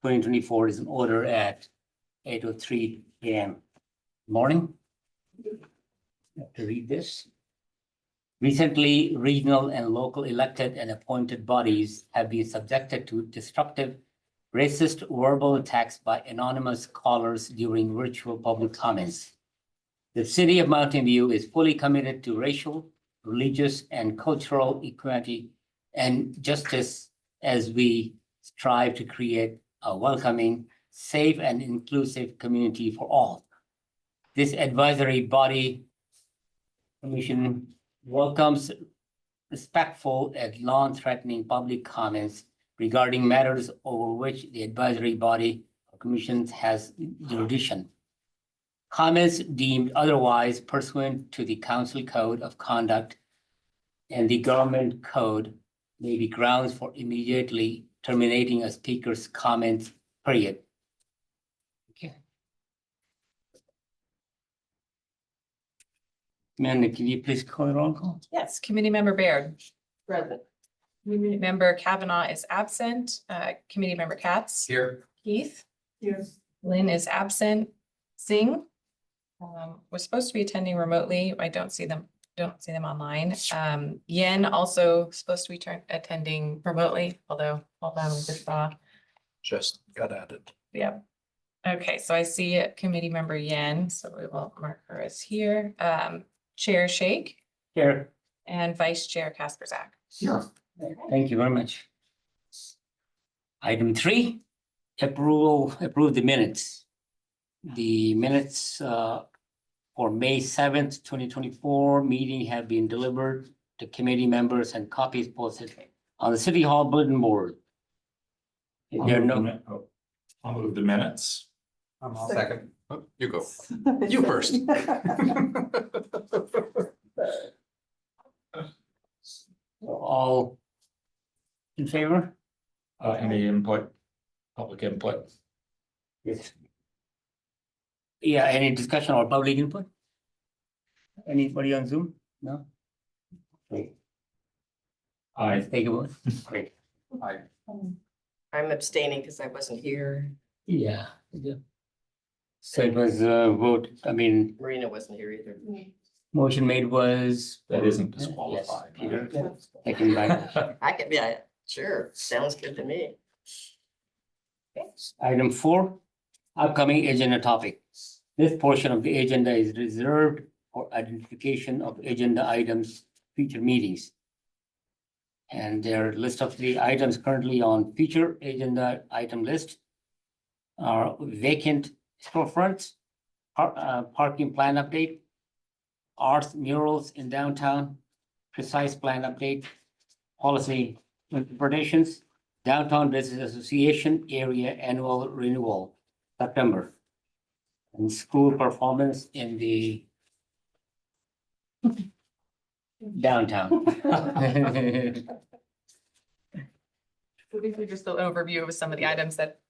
2024 is in order at 8:03 a.m. Morning. I have to read this. Recently, regional and local elected and appointed bodies have been subjected to destructive, racist verbal attacks by anonymous callers during virtual public comments. The city of Mountain View is fully committed to racial, religious, and cultural equality and justice as we strive to create a welcoming, safe, and inclusive community for all. This advisory body commission welcomes respectful and non-threatening public comments regarding matters over which the advisory body or commission has jurisdiction. Comments deemed otherwise pursuant to the council code of conduct and the government code may be grounds for immediately terminating a speaker's comments, period. Okay. Amanda, can you please call the roll call? Yes, Committee Member Baird. Present. Committee Member Kavanaugh is absent. Committee Member Katz. Here. Keith. Yes. Lynn is absent. Singh. Was supposed to be attending remotely. I don't see them online. Yen also supposed to be attending remotely, although hold on, we just saw. Just got added. Yep. Okay, so I see Committee Member Yen, so we will mark her as here. Chair Shake Here. and Vice Chair Casper Zach. Sure. Thank you very much. Item 3, approve the minutes. The minutes for May 7th, 2024 meeting have been delivered to committee members and copies posted on the City Hall bulletin board. There are no, I'll move the minutes. Second. Oh, you go. You first. all in favor? Any input, public input? Yes. Yeah, any discussion or public input? Anybody on Zoom? No? Great. Aye. Take a vote. Great. Aye. I'm abstaining because I wasn't here. Yeah. So it was a vote, I mean, Marina wasn't here either. motion made was. That isn't Yes, disqualified. Peter, second by I could, yeah, sure, sounds good to me. item 4, upcoming agenda topics. This portion of the agenda is reserved for identification of agenda items, future meetings. And their list of the items currently on future agenda item list are vacant storefronts, parking plan update, arts murals in downtown, precise plan update, policy interpretations, downtown business association area annual renewal, September. And school performance in the downtown. So these are just an overview of some of the items that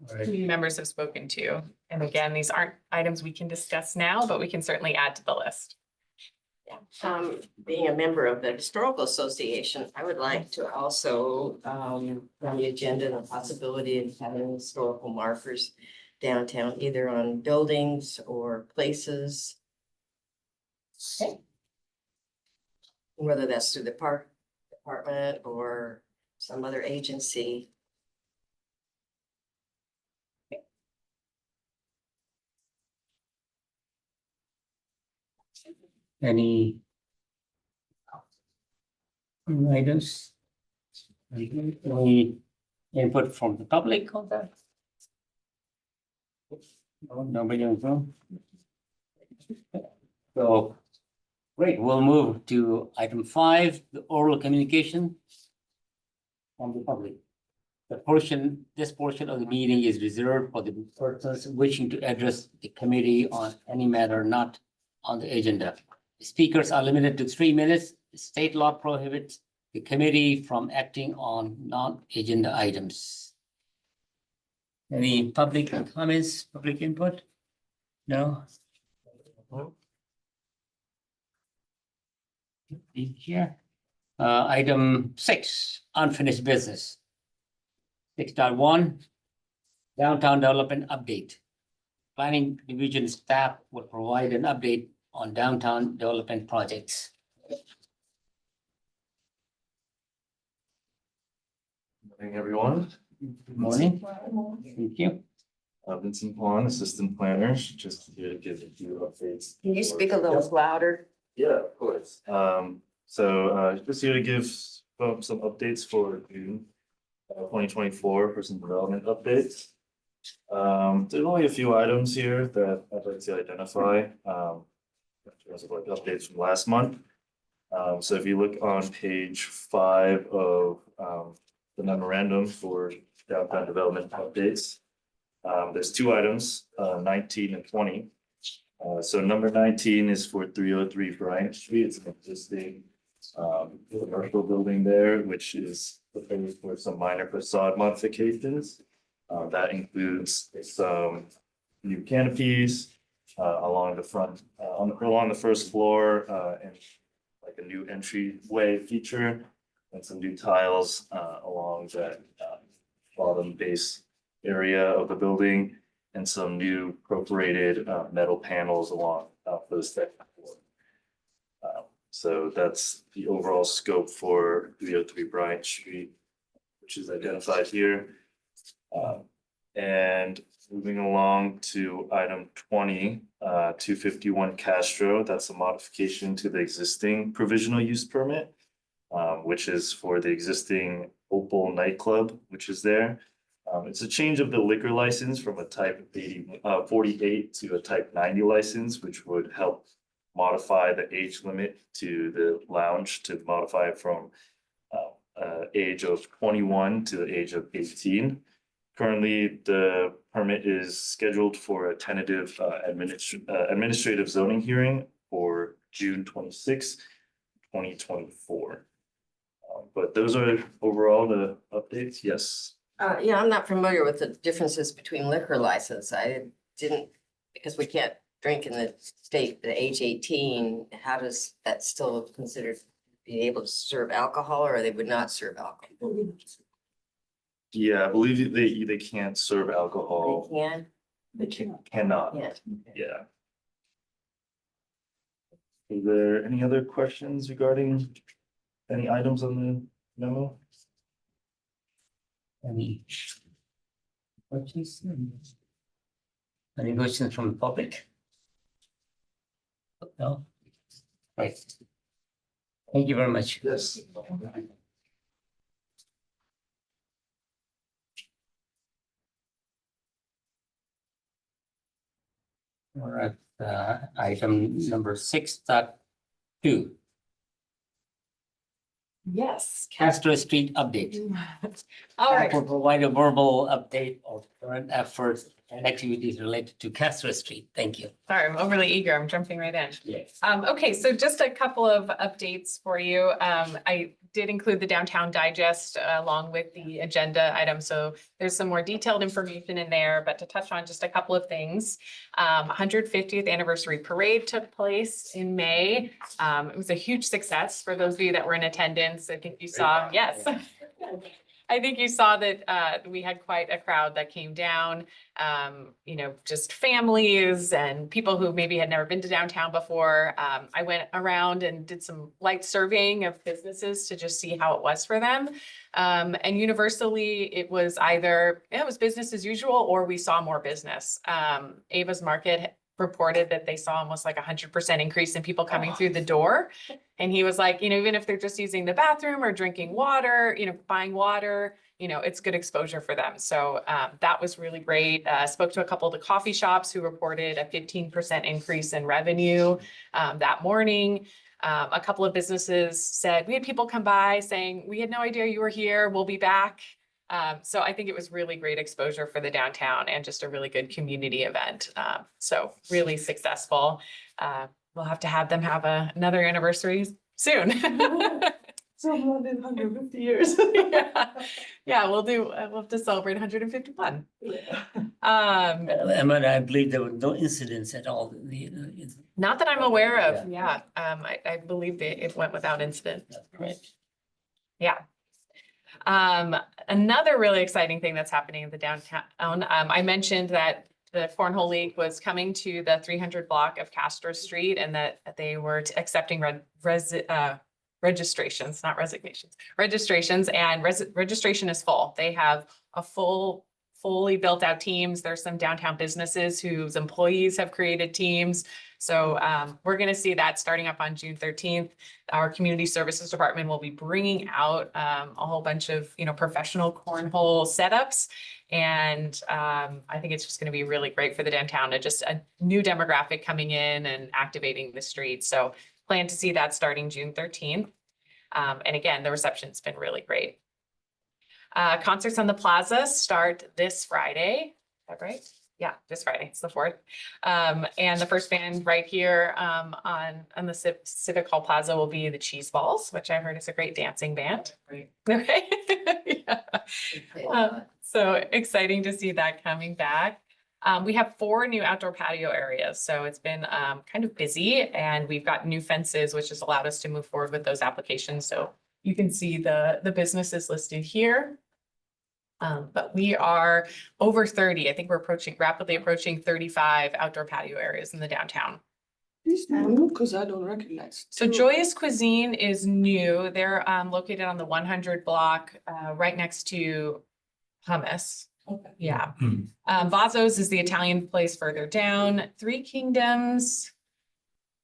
committee members have spoken to. And again, these aren't items we can discuss now, but we can certainly add to the list. Yeah, being a member of the Historical Association, I would like to also, on the agenda, the possibility of having historical markers downtown, either on buildings or places. Okay. Whether that's through the park department or some other agency. Any items? Any input from the public on that? No, nobody on Zoom? So, great, we'll move to item 5, the oral communication from the public. This portion of the meeting is reserved for the persons wishing to address the committee on any matter not on the agenda. Speakers are limited to 3 minutes. State law prohibits the committee from acting on non-agenda items. Any public comments, public input? No? Here. Item 6, unfinished business. 6.1, Downtown development update. Planning division staff will provide an update on downtown development projects. Morning, everyone. Good morning. Thank you. Vincent Quan, Assistant Planner, just here to give a few updates. Can you speak a little louder? Yeah, of course. Just here to give some updates for June 2024 for some development updates. There's only a few items here that I'd like to identify. In terms of like updates from last month. So if you look on page 5 of the memorandum for downtown development updates. There's 2 items, 19 and 20. So number 19 is for 303 Bryant Street. It's an existing commercial building there, which is proposed for some minor facade modifications. That includes some new canopies along the front, along the first floor, and like a new entryway feature and some new tiles along that bottom base area of the building and some new perforated metal panels along for the second floor. So that's the overall scope for 303 Bryant Street, which is identified here. And moving along to item 20, 251 Castro, that's a modification to the existing provisional use permit, which is for the existing Opal nightclub, which is there. It's a change of the liquor license from a type 48 to a type 90 license, which would help modify the age limit to the lounge to modify it from age of 21 to the age of 18. Currently, the permit is scheduled for a tentative administrative zoning hearing for June 26, 2024. But those are overall the updates. Yes. Yeah, I'm not familiar with the differences between liquor license. I didn't, because we can't drink in the state, the age 18, how does that still considered be able to serve alcohol, or they would not serve alcohol? Yeah, I believe they can't serve alcohol. They can? Cannot. Yeah. Yeah. Is there any other questions regarding any items on the memo? Any questions? Any questions from the public? No? Right. Thank you very much. Yes. We're at item number 6.2, Yes. Castro Street update. All right. Will provide a verbal update of current efforts and activities related to Castro Street. Thank you. Sorry, I'm overly eager. I'm jumping right in. Yes. Okay, so just a couple of updates for you. I did include the downtown digest along with the agenda item. So there's some more detailed information in there, but to touch on just a couple of things. 150th anniversary parade took place in May. It was a huge success for those of you that were in attendance. I think you saw, yes. I think you saw that we had quite a crowd that came down, just families and people who maybe had never been to downtown before. I went around and did some light surveying of businesses to just see how it was for them. And universally, it was either, it was business as usual, or we saw more business. Ava's Market reported that they saw almost like 100% increase in people coming through the door. And he was like, even if they're just using the bathroom or drinking water, buying water, it's good exposure for them. So that was really great. Spoke to a couple of the coffee shops who reported a 15% increase in revenue that morning. A couple of businesses said, we had people come by saying, we had no idea you were here. We'll be back. So I think it was really great exposure for the downtown and just a really good community event. So really successful. We'll have to have them have another anniversary soon. So 150 years. Yeah, we'll have to celebrate 151. Emma, I believe there were no incidents at all. Not that I'm aware of. Yeah, I believe it went without incident. That's correct. Yeah. another really exciting thing that's happening in the downtown, I mentioned that the Cornhole League was coming to the 300 block of Castro Street and that they were accepting registrations, not resignations, registrations, and registration is full. They have a fully built out teams. There's some downtown businesses whose employees have created teams. So we're going to see that starting up on June 13th. Our community services department will be bringing out a whole bunch of, professional cornhole setups. And I think it's just going to be really great for the downtown and just a new demographic coming in and activating the streets. So plan to see that starting June 13th. And again, the reception's been really great. Concerts on the Plaza start this Friday. Is that right? Yeah, this Friday. It's the 4th. And the first band right here on the Civic Hall Plaza will be the Cheese Balls, which I heard is a great dancing band. Right. Okay. Yeah. So exciting to see that coming back. We have 4 new outdoor patio areas, so it's been kind of busy, and we've got new fences, which has allowed us to move forward with those applications. So you can see the businesses listed here. But we are over 30. I think we're rapidly approaching 35 outdoor patio areas in the downtown. These new, because I don't recognize. So Joyous Cuisine is new. They're located on the 100 block, right next to Hummus. Okay. Yeah. Vazos is the Italian place further down. Three Kingdoms.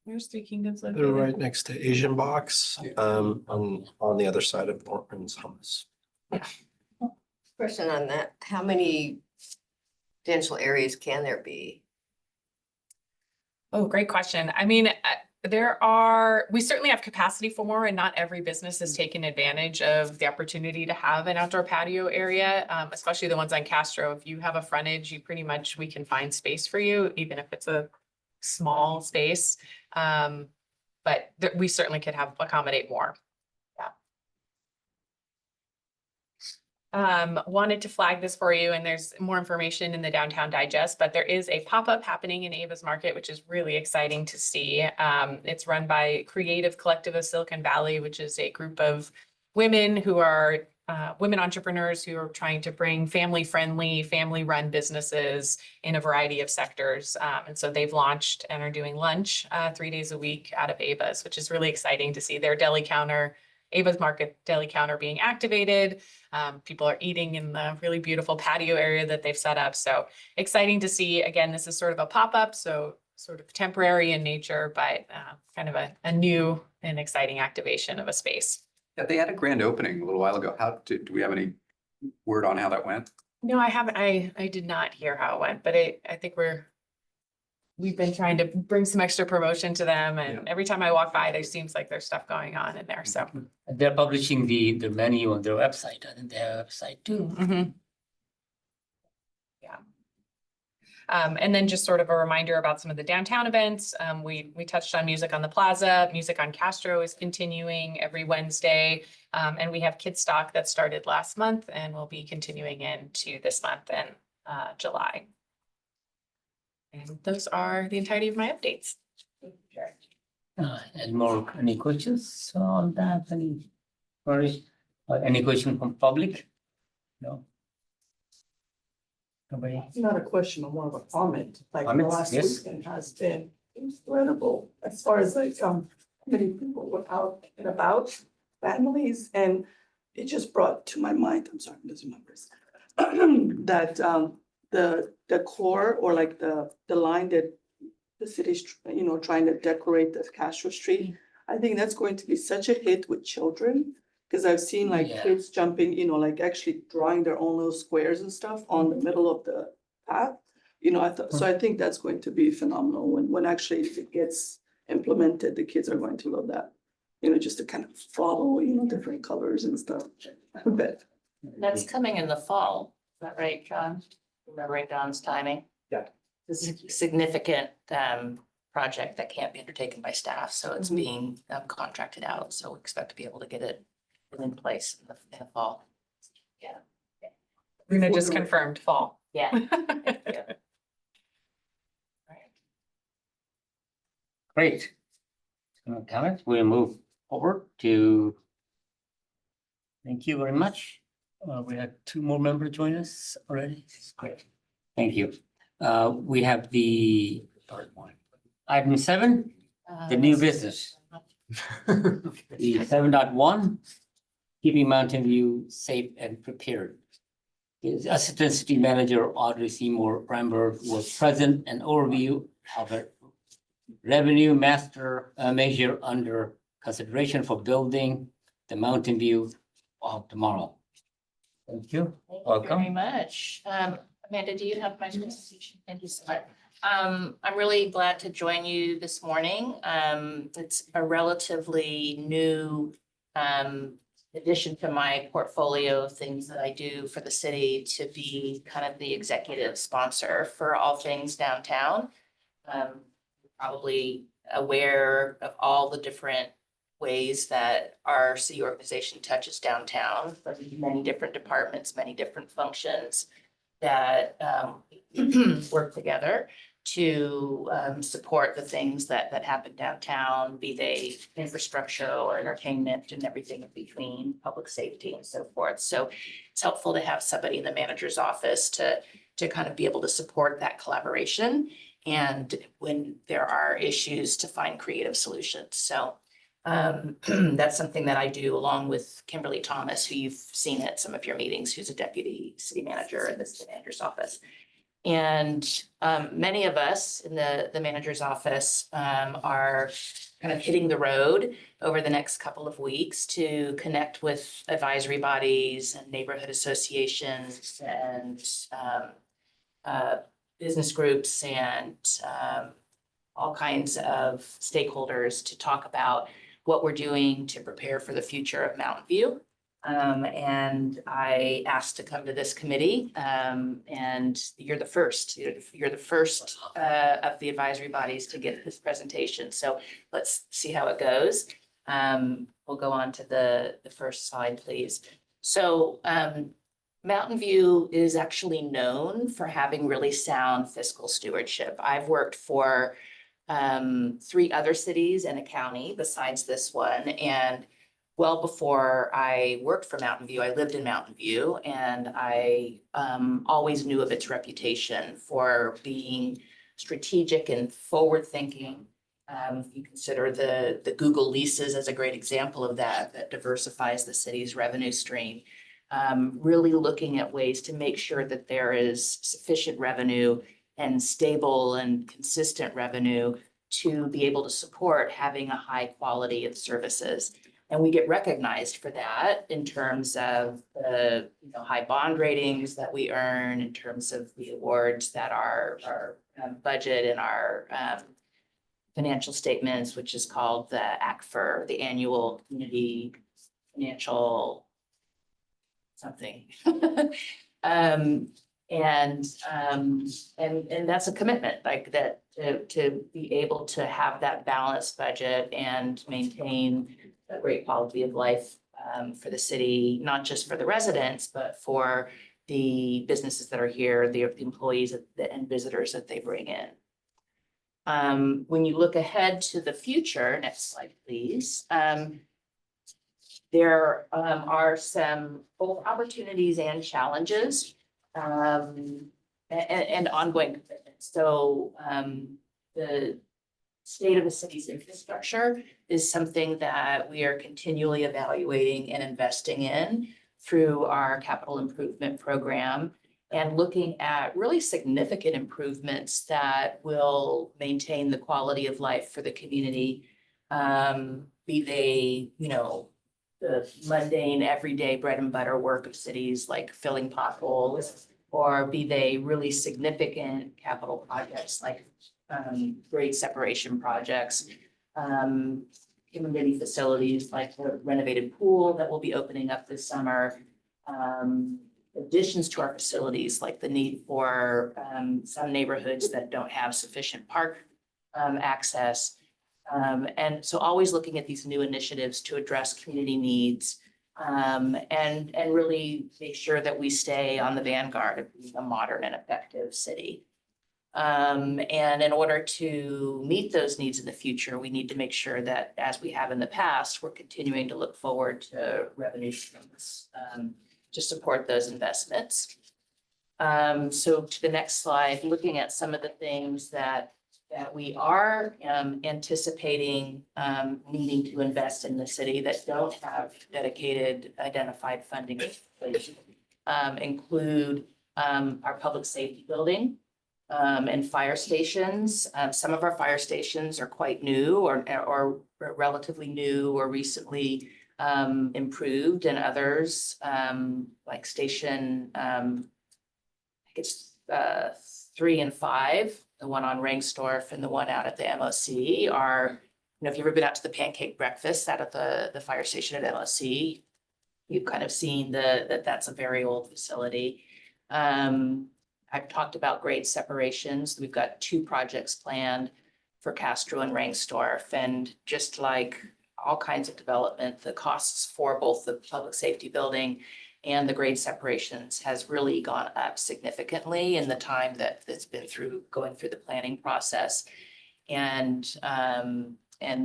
Where's Three Kingdoms They're located? right next to Asian Box, on the other side of Norton's Hummus. Question on that, how many potential areas can there be? Oh, great question. I mean, we certainly have capacity for more, and not every business has taken advantage of the opportunity to have an outdoor patio area, especially the ones on Castro. If you have a frontage, we can find space for you, even if it's a small space. But we certainly could accommodate more. Wanted to flag this for you, and there's more information in the Downtown Digest, but there is a pop-up happening in Ava's Market, which is really exciting to see. It's run by Creative Collective of Silicon Valley, which is a group of women who are women entrepreneurs who are trying to bring family-friendly, family-run businesses in a variety of sectors. And so they've launched and are doing lunch 3 days a week out of Ava's, which is really exciting to see their deli counter, Ava's Market deli counter, being activated. People are eating in the really beautiful patio area that they've set up. So exciting to see. Again, this is sort of a pop-up, so sort of temporary in nature, but kind of a new and exciting activation of a space. Yeah, they had a grand opening a little while ago. Do we have any word on how that went? No, I haven't. I did not hear how it went, but I think we've been trying to bring some extra promotion to them, and every time I walk by, there seems like there's stuff going on in there. So They're publishing the menu on their website. I think they have a website too. Yeah. And then just sort of a reminder about some of the downtown events. We touched on Music on the Plaza. Music on Castro is continuing every Wednesday. And we have Kidstock that started last month and will be continuing into this month and July. And those are the entirety of my updates. Any questions on that? Any question from public? No? Nobody? It's not a question, but more of a comment, like the Comments, last yes. weekend has been incredible as far as like, how many people were out and about, families, and it just brought to my mind, I'm sorry, I'm losing my voice. That, the core or like the line that the city's, trying to decorate the Castro Street, I think that's going to be such a hit with children. Cause I've seen like Yeah. kids jumping, like actually drawing their own little squares and stuff on the middle of the path. I think that's going to be phenomenal when actually it gets implemented, the kids are going to love that. Just to kind of follow, different colors and stuff. I bet. That's coming in the fall, is that right, John? Remembering Don's timing? Yeah. This is a significant project that can't be undertaken by staff, so it's being contracted out, so we expect to be able to get it in place in the fall. Rena just confirmed fall. Yeah. Great. Comments, we'll move forward to. Thank you very much. We had two more members join us already. Great. Thank you. We have the item 7, the new business. The 7.1, keeping Mountain View safe and prepared. His Assistant City Manager Audrey Seymour Bramberg will present an overview of a revenue master measure under consideration for building the Mountain View of tomorrow. Thank you. Thank you very Welcome. much. Amanda, do you have my presentation? Thank you so much. I'm really glad to join you this morning. It's a relatively new addition to my portfolio of things that I do for the city to be kind of the executive sponsor for all things downtown. Probably aware of all the different ways that our city organization touches downtown, from many different departments, many different functions that work together to support the things that happen downtown, be they infrastructure or entertainment and everything in between, public safety and so forth. So it's helpful to have somebody in the manager's office to kind of be able to support that collaboration, and when there are issues, to find creative solutions. So that's something that I do along with Kimberly Thomas, who you've seen at some of your meetings, who's a deputy city manager in the city manager's office. And many of us in the manager's office are kind of hitting the road over the next couple of weeks to connect with advisory bodies and neighborhood associations and business groups and all kinds of stakeholders to talk about what we're doing to prepare for the future of Mountain View. And I asked to come to this committee, and you're the first. You're the first of the advisory bodies to get this presentation. So let's see how it goes. We'll go on to the first slide, please. So Mountain View is actually known for having really sound fiscal stewardship. I've worked for 3 other cities and a county besides this one, and well before I worked for Mountain View, I lived in Mountain View, and I always knew of its reputation for being strategic and forward-thinking. You consider the Google leases as a great example of that diversifies the city's revenue stream. Really looking at ways to make sure that there is sufficient revenue and stable and consistent revenue to be able to support having a high quality of services. And we get recognized for that in terms of the high bond ratings that we earn, in terms of the awards that our budget and our financial statements, which is called the ACFR, the Annual Community Financial something. And that's a commitment, like that, to be able to have that balanced budget and maintain a great quality of life for the city, not just for the residents, but for the businesses that are here, the employees and visitors that they bring in. When you look ahead to the future, next slide, please. There are some both opportunities and challenges and ongoing commitments. So the state of the city's infrastructure is something that we are continually evaluating and investing in through our capital improvement program, and looking at really significant improvements that will maintain the quality of life for the community. Be they, the mundane, everyday bread and butter work of cities like filling potholes, or be they really significant capital projects like grade separation projects, community facilities like the renovated pool that will be opening up this summer, additions to our facilities like the need for some neighborhoods that don't have sufficient park access. And so always looking at these new initiatives to address community needs and really make sure that we stay on the vanguard of being a modern and effective city. And in order to meet those needs in the future, we need to make sure that, as we have in the past, we're continuing to look forward to revenue streams to support those investments. So to the next slide, looking at some of the things that we are anticipating needing to invest in the city that don't have dedicated identified funding include our public safety building and fire stations. Some of our fire stations are quite new or relatively new or recently improved, and others like station I think it's 3 and 5, the one on Rangsdorf and the one out at the MOC are, if you've ever been out to the pancake breakfast out at the fire station at MOC, you've kind of seen that's a very old facility. I've talked about grade separations. We've got 2 projects planned for Castro and Rangsdorf, and just like all kinds of development, the costs for both the public safety building and the grade separations has really gone up significantly in the time that it's been going through the planning process. And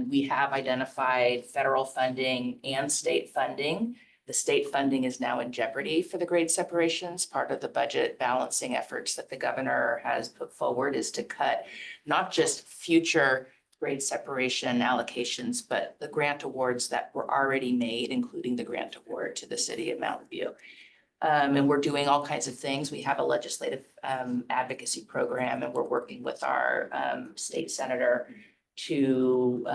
we have identified federal funding and state funding. The state funding is now in jeopardy for the grade separations. Part of the budget balancing efforts that the governor has put forward is to cut not just future grade separation allocations, but the grant awards that were already made, including the grant award to the city of Mountain View. And we're doing all kinds of things. We have a legislative advocacy program, and we're working with our state senator to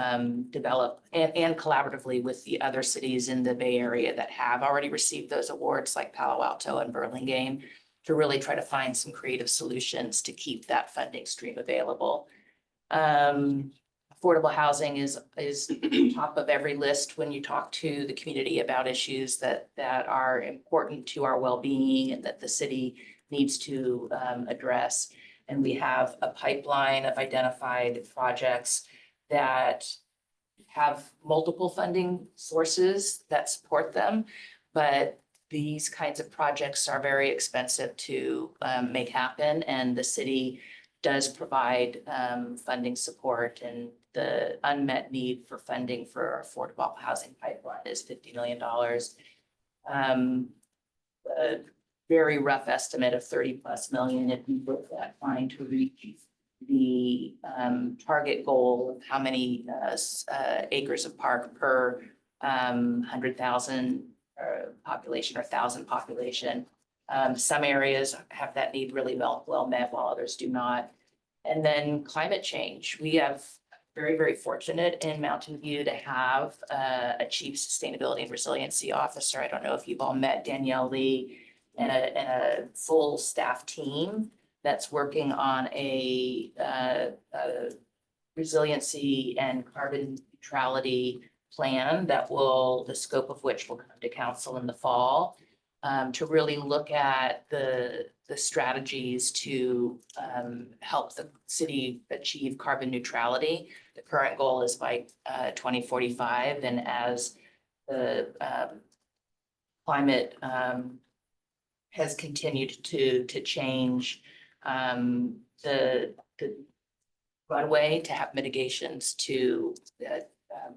develop and collaboratively with the other cities in the Bay Area that have already received those awards, like Palo Alto and Burlingame, to really try to find some creative solutions to keep that funding stream available. Affordable housing is top of every list when you talk to the community about issues that are important to our well-being and that the city needs to address. And we have a pipeline of identified projects that have multiple funding sources that support them, but these kinds of projects are very expensive to make happen, and the city does provide funding support, and the unmet need for funding for our affordable housing pipeline is $50 million. A very rough estimate of 30+ million if we look at trying to reach the target goal of how many acres of park per 100,000 population or 1,000 population. Some areas have that need really well met, while others do not. And then climate change. We have very, very fortunate in Mountain View to have a chief sustainability and resiliency officer. I don't know if you've all met Danielle Lee, and a full staff team that's working on a resiliency and carbon neutrality plan the scope of which will come to council in the fall. To really look at the strategies to help the city achieve carbon neutrality. The current goal is by 2045, and as the climate has continued to change, the runway to have mitigations to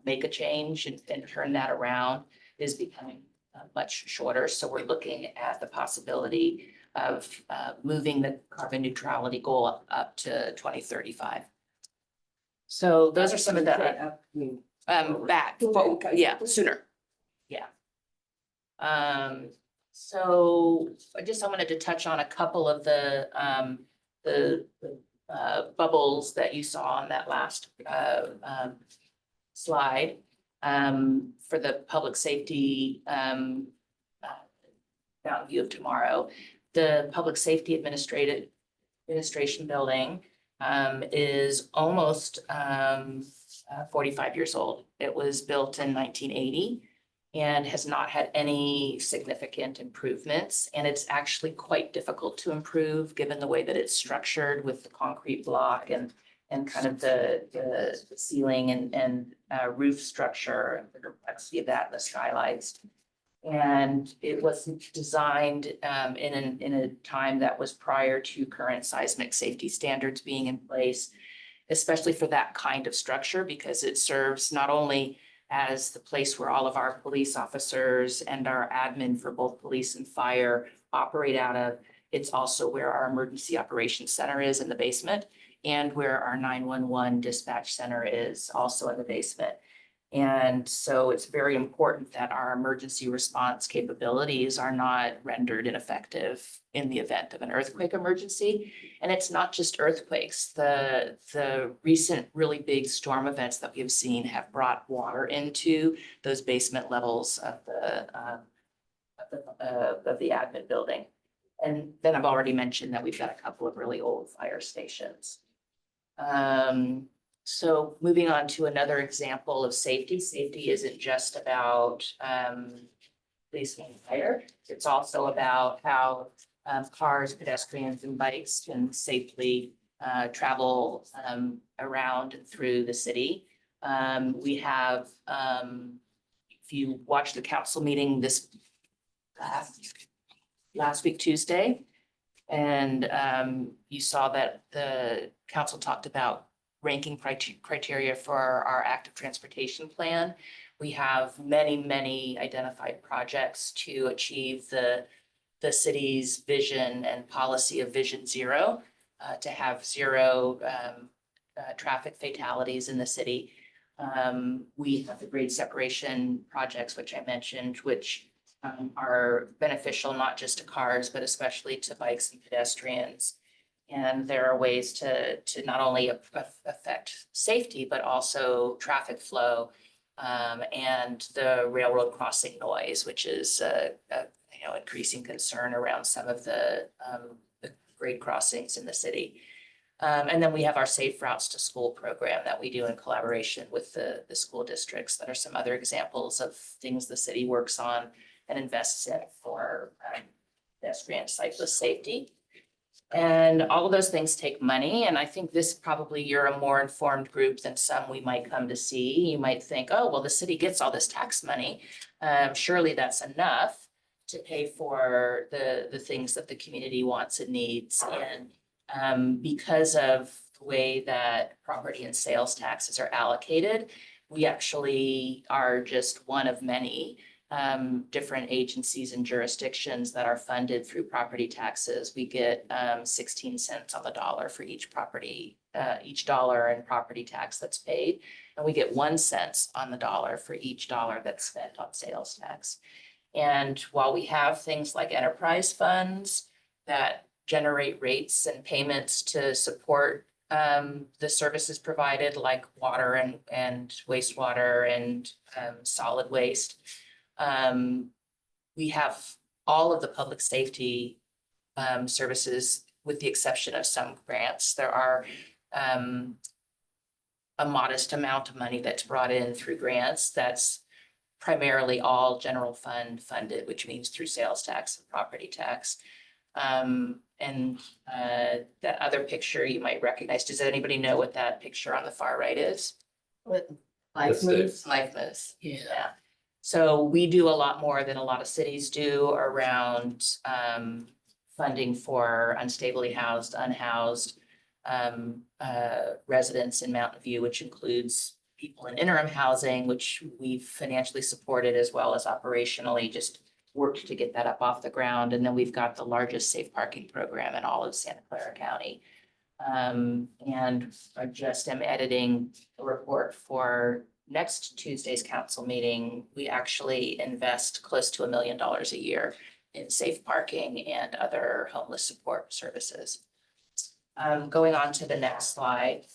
make a change and turn that around is becoming much shorter. So we're looking at the possibility of moving the carbon neutrality goal up to 2035. So those are some of the sooner. Yeah. So I wanted to touch on a couple of the bubbles that you saw on that last slide. For the public safety Mountain View of Tomorrow, the Public Safety Administration building is almost 45 years old. It was built in 1980 and has not had any significant improvements. And it's actually quite difficult to improve given the way that it's structured with the concrete block and kind of the ceiling and roof structure and the complexity of that, and the skylights. And it was designed in a time that was prior to current seismic safety standards being in place, especially for that kind of structure, because it serves not only as the place where all of our police officers and our admin for both police and fire operate out of. It's also where our emergency operations center is in the basement and where our 911 dispatch center is also in the basement. And so it's very important that our emergency response capabilities are not rendered ineffective in the event of an earthquake emergency. And it's not just earthquakes. The recent really big storm events that we've seen have brought water into those basement levels of the admin building. And then I've already mentioned that we've got a couple of really old fire stations. So moving on to another example of safety. Safety isn't just about police and fire. It's also about how cars, pedestrians, and bikes can safely travel around and through the city. We have, if you watched the council meeting this last week, Tuesday, and you saw that the council talked about ranking criteria for our active transportation plan. We have many identified projects to achieve the city's vision and policy of Vision Zero, to have zero traffic fatalities in the city. We have the grade separation projects, which I mentioned, which are beneficial not just to cars, but especially to bikes and pedestrians. And there are ways to not only affect safety, but also traffic flow and the railroad crossing noise, which is increasing concern around some of the grade crossings in the city. And then we have our Safe Routes to School program that we do in collaboration with the school districts. That are some other examples of things the city works on and invests in for pedestrian cyclist safety. And all of those things take money. And I think this probably you're a more informed group than some we might come to see. You might think, oh, well, the city gets all this tax money. Surely that's enough to pay for the things that the community wants and needs. And because of the way that property and sales taxes are allocated, we actually are just one of many different agencies and jurisdictions that are funded through property taxes. We get 16 cents on the dollar for each dollar in property tax that's paid. And we get 1 cent on the dollar for each dollar that's spent on sales tax. And while we have things like enterprise funds that generate rates and payments to support the services provided, like water and wastewater and solid waste, we have all of the public safety services, with the exception of some grants. There are a modest amount of money that's brought in through grants. That's primarily all general fund funded, which means through sales tax and property tax. And that other picture you might recognize. Does anybody know what that picture on the far right is? What? Life Moves. Life Moves. Yeah. So we do a lot more than a lot of cities do around funding for unstably housed, unhoused residents in Mountain View, which includes people in interim housing, which we've financially supported as well as operationally just worked to get that up off the ground. And then we've got the largest safe parking program in all of Santa Clara County. And I just am editing a report for next Tuesday's council meeting. We actually invest close to $1 million a year in safe parking and other homeless support services. Going on to the next slide.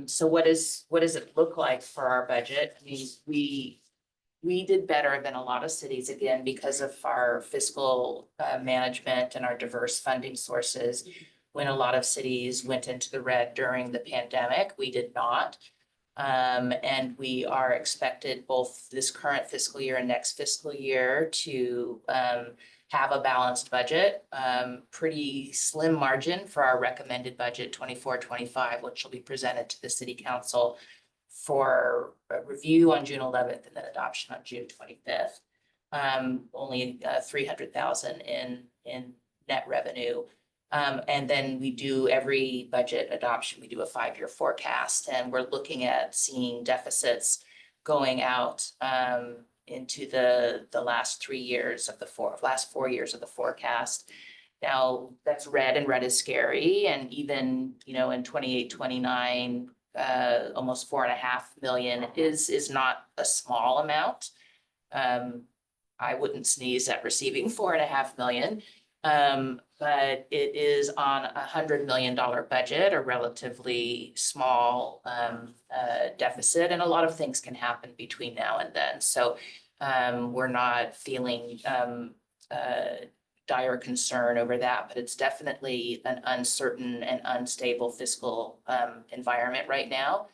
So what does it look like for our budget? I mean, we did better than a lot of cities, again, because of our fiscal management and our diverse funding sources. When a lot of cities went into the red during the pandemic, we did not. And we are expected both this current fiscal year and next fiscal year to have a balanced budget, pretty slim margin for our recommended budget 24-25, which will be presented to the city council for a review on June 11th and then adoption on June 25th. Only 300,000 in net revenue. And then we do every budget adoption, we do a 5-year forecast, and we're looking at seeing deficits going out into the last 3 years of the last 4 years of the forecast. Now, that's red, and red is scary, and even, you know, in 28, 29, almost 4.5 million is not a small amount. I wouldn't sneeze at receiving 4.5 million. But it is on $100 million budget, a relatively small deficit, and a lot of things can happen between now and then. So we're not feeling dire concern over that, but it's definitely an uncertain and unstable fiscal environment right now,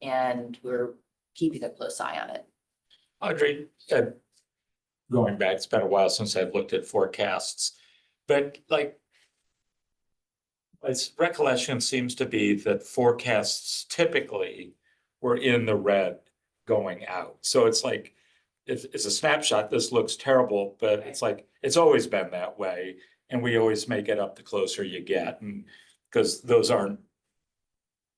and we're keeping a close eye on it. Audrey, going back, it's been a while since I've looked at forecasts, but like, my recollection seems to be that forecasts typically were in the red going out. So it's like, it's a snapshot, this looks terrible, but it's like, it's always been that way. And we always make it up the closer you get, and because those aren't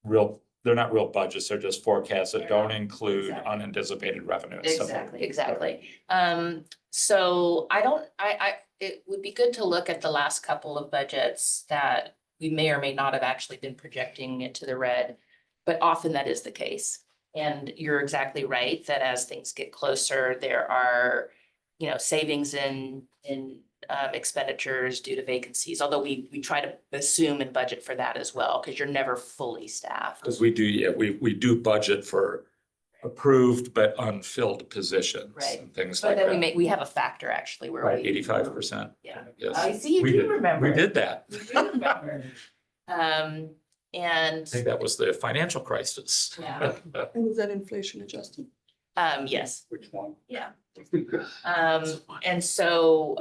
real, they're not real budgets, they're just forecasts that don't include Exactly. unanticipated revenues. So- Exactly. So it would be good to look at the last couple of budgets that we may or may not have actually been projecting into the red, but often that is the case. And you're exactly right that as things get closer, there are, you know, savings in expenditures due to vacancies, although we try to assume and budget for that as well, because you're never fully staffed. Because we do, yeah, we do budget for approved but unfilled positions Right. and things But like then that. we have a factor actually where Right, we. 85%. Yeah. Yes. I see you We do did- remember. We did that. You do remember. And I think that was the financial crisis. Yeah. And is that inflation adjusted? yes, Which one? yeah. And so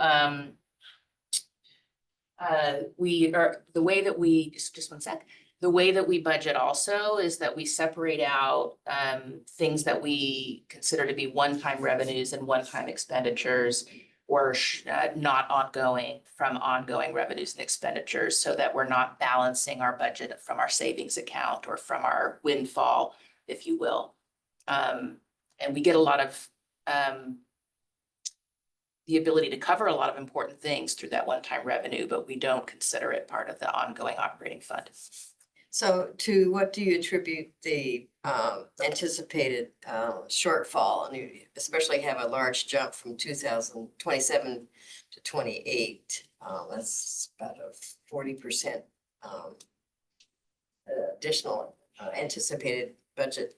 we are, the way that we, just 1 sec. The way that we budget also is that we separate out things that we consider to be one-time revenues and one-time expenditures, or not ongoing, from ongoing revenues and expenditures, so that we're not balancing our budget from our savings account or from our windfall, if you will. And we get a lot of the ability to cover a lot of important things through that one-time revenue, but we don't consider it part of the ongoing operating fund. So to what do you attribute the anticipated shortfall? And you especially have a large jump from 2027 to 28. That's about a 40% additional anticipated budget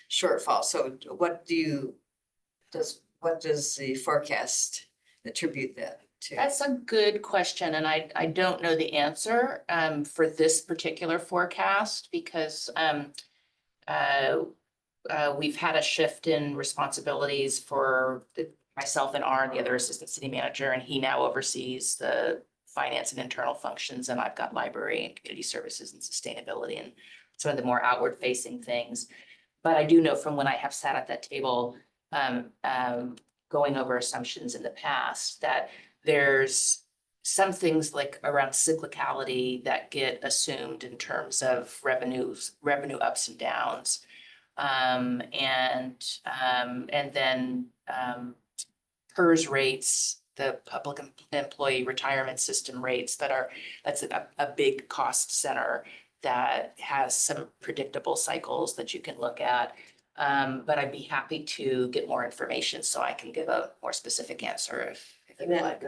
shortfall. So what does the forecast attribute that to? That's a good question, and I don't know the answer for this particular forecast, because we've had a shift in responsibilities for myself and Aaron, the other assistant city manager, and he now oversees the finance and internal functions, and I've got library and community services and sustainability and some of the more outward facing things. But I do know from when I have sat at that table going over assumptions in the past, that there's some things like around cyclicality that get assumed in terms of revenue ups and downs. And then PERS rates, the public employee retirement system rates that's a big cost center that has some predictable cycles that you can look at. But I'd be happy to get more information so I can give a more specific answer if And you'd then like.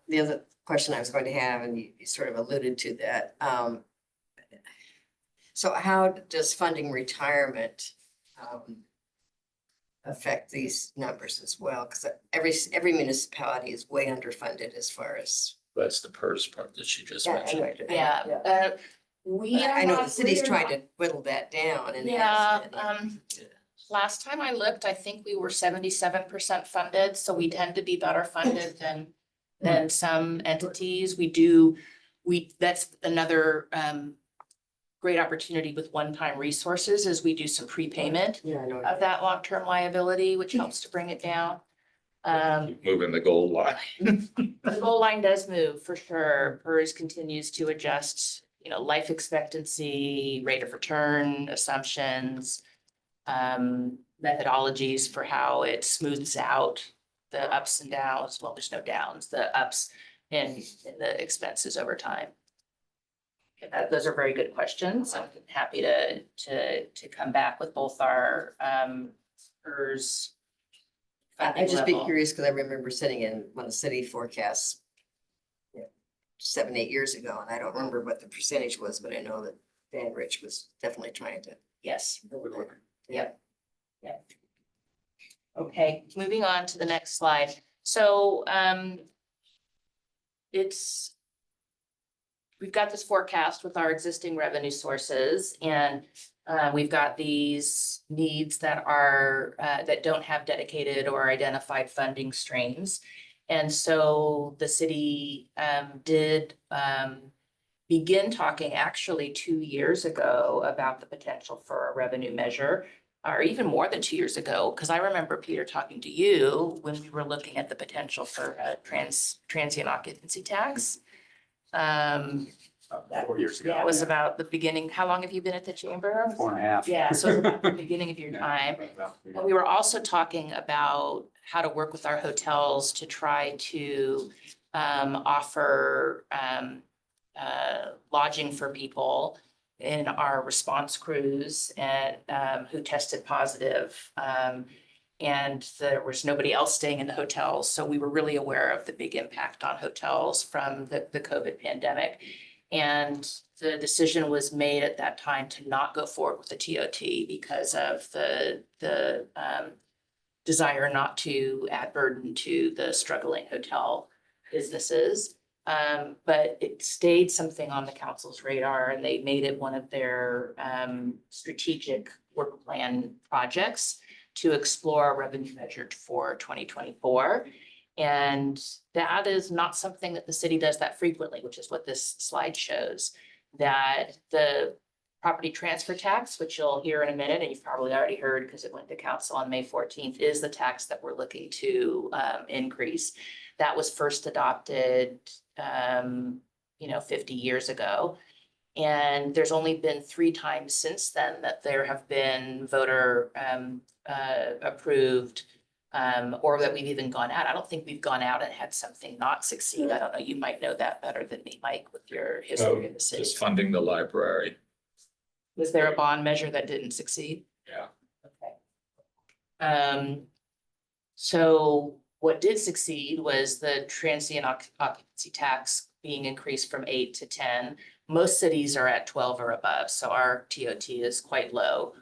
the other question I was going to have, and you sort of alluded to that. So how does funding retirement affect these numbers as well? Because every municipality is way underfunded as far as. That's the PERS part that she just Yeah, mentioned. anyway, Yeah, we are I know the not- city's we're trying not- to whittle that down and. Yeah, last time I looked, I think we were 77% funded, so we tend to be better funded than some entities. That's another great opportunity with one-time resources, is we do some prepayment Yeah, I know. of that long-term liability, which helps to bring it down. Moving the goal line. The goal line does move for sure. PERS continues to adjust, life expectancy, rate of return assumptions. methodologies for how it smooths out the ups and downs. Well, there's no downs, the ups in the expenses over time. Those are very good questions. I'm happy to come back with both our PERS. I'd just be level. curious, because I remember sitting in one of the city forecasts 7, 8 years ago, and I don't remember what the percentage was, but I know that Dan Rich was definitely trying to. Yes. Yep. Yep. Okay, moving on to the next slide. So we've got this forecast with our existing revenue sources, and we've got these needs that are that don't have dedicated or identified funding streams. And so the city did begin talking actually 2 years ago about the potential for a revenue measure, or even more than 2 years ago, because I remember Peter talking to you when we were looking at the potential for a transient occupancy tax. 4 years ago. That was about the beginning. How long have you been at the chamber? 4.5. Yeah, so it's about the beginning of your Yeah. time. And we were also talking about how to work with our hotels to try to offer lodging for people in our response crews and who tested positive. And there was nobody else staying in the hotels. So we were really aware of the big impact on hotels from the COVID pandemic. And the decision was made at that time to not go forward with the TOT because of the desire not to add burden to the struggling hotel businesses. But it stayed something on the council's radar, and they made it one of their strategic work plan projects to explore a revenue measure for 2024. And that is not something that the city does that frequently, which is what this slide shows. That the property transfer tax, which you'll hear in a minute, and you've probably already heard because it went to council on May 14th, is the tax that we're looking to increase. That was first adopted 50 years ago. And there's only been 3 times since then that there have been voter approved or that we've even gone out. I don't think we've gone out and had something not succeed. I don't know, you might know that better than me, Mike, with your history of the city. Just funding the library. Was there a bond measure that didn't succeed? Yeah. Okay. So what did succeed was the transient occupancy tax being increased from 8 to 10. Most cities are at 12 or above, so our TOT is quite low.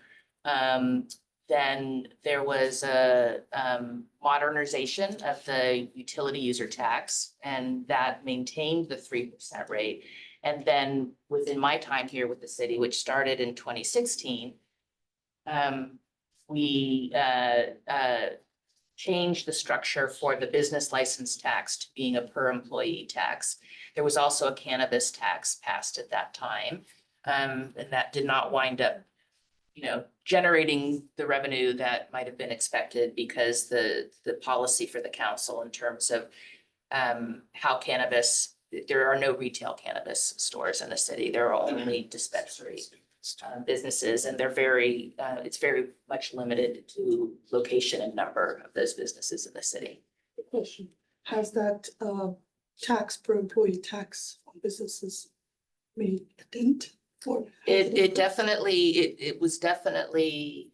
Then there was a modernization of the utility user tax, and that maintained the 3% rate. And then within my time here with the city, which started in 2016, we changed the structure for the business license tax to being a per employee tax. There was also a cannabis tax passed at that time. And that did not wind up, generating the revenue that might have been expected, because the policy for the council in terms of how cannabis, there are no retail cannabis stores in the city. There are only dispensary businesses, and it's very much limited to location and number of those businesses in the city. Question, has that tax per employee tax on businesses made a dent? Or It was definitely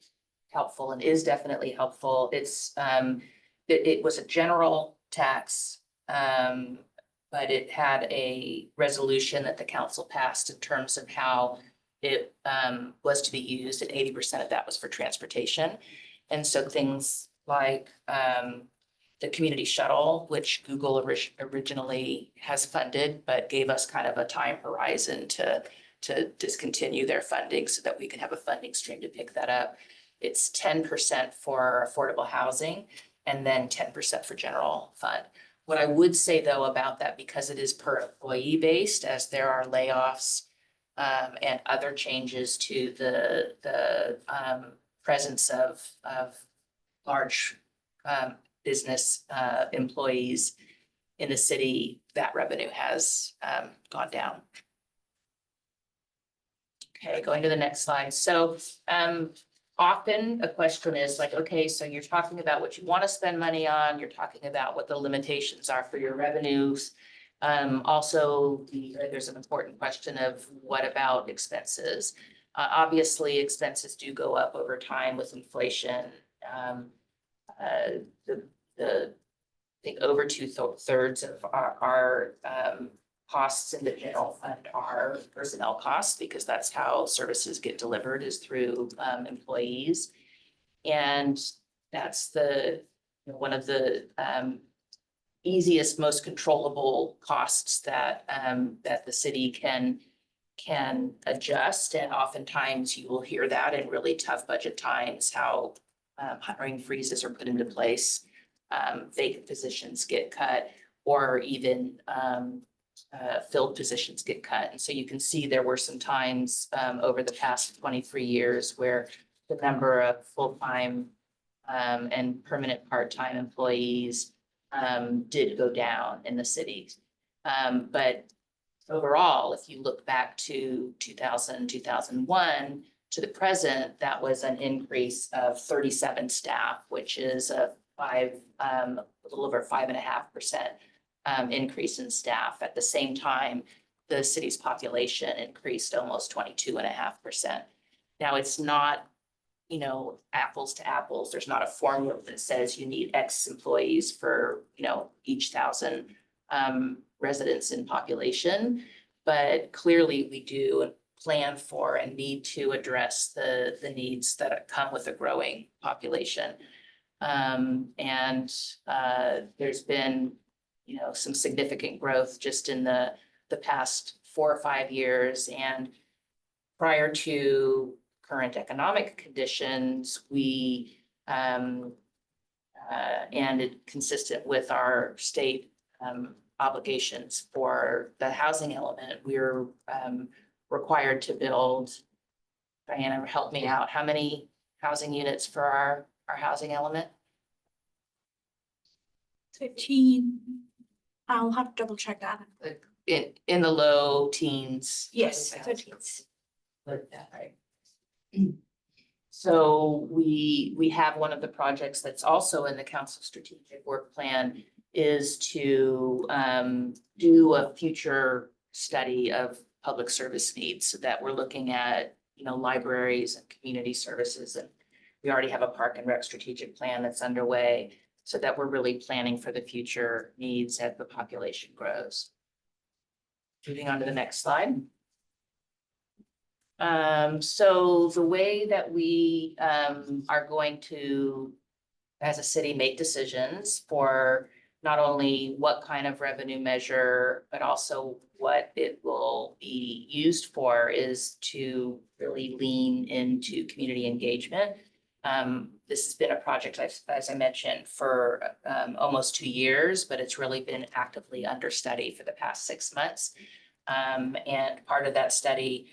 helpful and is definitely helpful. It was a general tax, but it had a resolution that the council passed in terms of how it was to be used, and 80% of that was for transportation. And so things like the community shuttle, which Google originally has funded, but gave us kind of a time horizon to discontinue their funding so that we can have a funding stream to pick that up. It's 10% for affordable housing and then 10% for general fund. What I would say though about that, because it is per employee based, as there are layoffs and other changes to the presence of large business employees in the city, that revenue has gone down. Okay, going to the next slide. So often a question is like, okay, so you're talking about what you want to spend money on, you're talking about what the limitations are for your revenues. Also, there's an important question of what about expenses? Obviously, expenses do go up over time with inflation. The I think over two-thirds of our costs in the general fund are personnel costs, because that's how services get delivered, is through employees. And that's one of the easiest, most controllable costs that that the city can adjust. And oftentimes you will hear that in really tough budget times, how hiring freezes are put into place, vacant positions get cut, or even filled positions get cut. And so you can see there were some times over the past 23 years where the number of full-time and permanent part-time employees did go down in the city. But overall, if you look back to 2000, 2001 to the present, that was an increase of 37 staff, which is a little over 5.5% increase in staff. At the same time, the city's population increased almost 22.5%. Now, it's not, apples to apples. There's not a formula that says you need X employees for, each 1,000 residents in population, but clearly we do plan for and need to address the needs that come with a growing population. There's been, some significant growth just in the past 4 or 5 years. And prior to current economic conditions, we, and it consistent with our state obligations for the housing element, we're required to build, Diana, help me out, how many housing units for our housing element? 15. I'll have to double check that. In the low teens. Yes, 13. 13. Right. So we have one of the projects that's also in the council strategic work plan is to do a future study of public service needs, so that we're looking at, libraries and community services. And we already have a park and rec strategic plan that's underway, so that we're really planning for the future needs as the population grows. Moving on to the next slide. So the way that we are going to, as a city, make decisions for not only what kind of revenue measure, but also what it will be used for, is to really lean into community engagement. This has been a project, as I mentioned, for almost 2 years, but it's really been actively under study for the past 6 months. And part of that study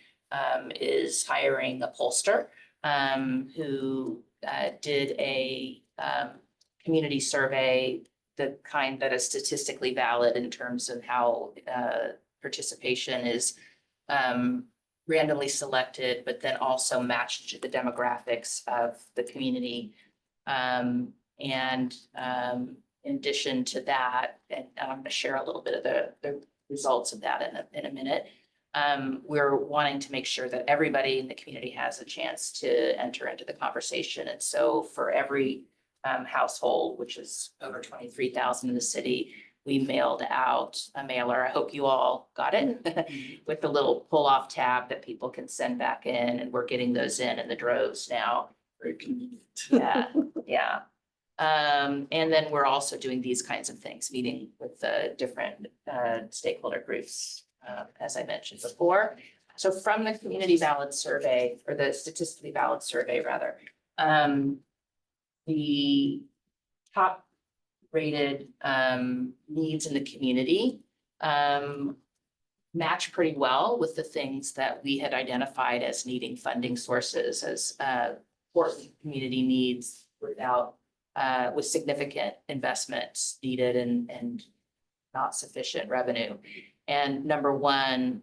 is hiring a pollster who did a community survey, the kind that is statistically valid in terms of how participation is randomly selected, but then also matched to the demographics of the community. In addition to that, and I'm going to share a little bit of the results of that in a minute, we're wanting to make sure that everybody in the community has a chance to enter into the conversation. And so for every household, which is over 23,000 in the city, we mailed out a mailer. I hope you all got it with the little pull-off tab that people can send back in, and we're getting those in the droves now. Very convenient. Yeah, yeah. And then we're also doing these kinds of things, meeting with the different stakeholder groups, as I mentioned before. So from the community valid survey, or the statistically valid survey rather, the top rated needs in the community match pretty well with the things that we had identified as needing funding sources, as important community needs without with significant investments needed and not sufficient revenue. And number one,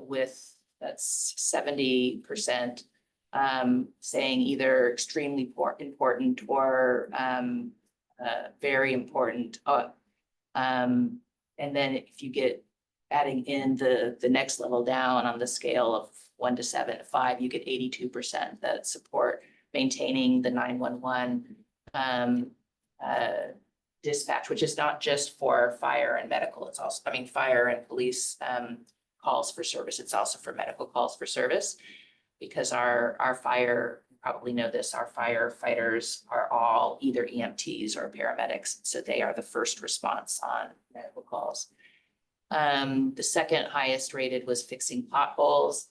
with that's 70% saying either extremely important or very important. And then if you get adding in the next level down on the scale of 1 to 7 to 5, you get 82% that support maintaining the 911 dispatch, which is not just for fire and medical. It's also, I mean, fire and police calls for service. It's also for medical calls for service, because our fire, you probably know this, our firefighters are all either EMTs or paramedics. So they are the first response on medical calls. The second highest rated was fixing potholes.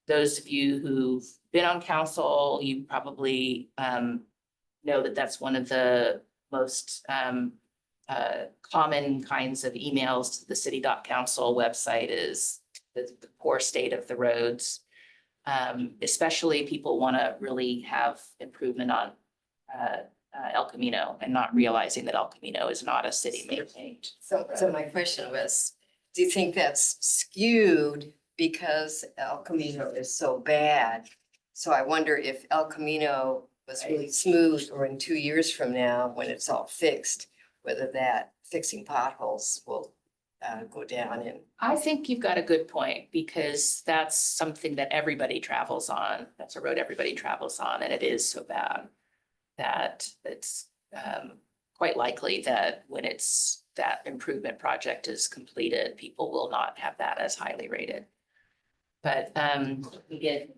Those of you who've been on council, you probably know that that's one of the most common kinds of emails to the city.council website is the poor state of the roads. Especially people want to really have improvement on El Camino and not realizing that El Camino is not a city maintained. So my question was, do you think that's skewed because El Camino is so bad? So I wonder if El Camino was really smooth, or in 2 years from now, when it's all fixed, whether that fixing potholes will go down in. I think you've got a good point, because that's something that everybody travels on. That's a road everybody travels on, and it is so bad that it's quite likely that when that improvement project is completed, people will not have that as highly rated. But we get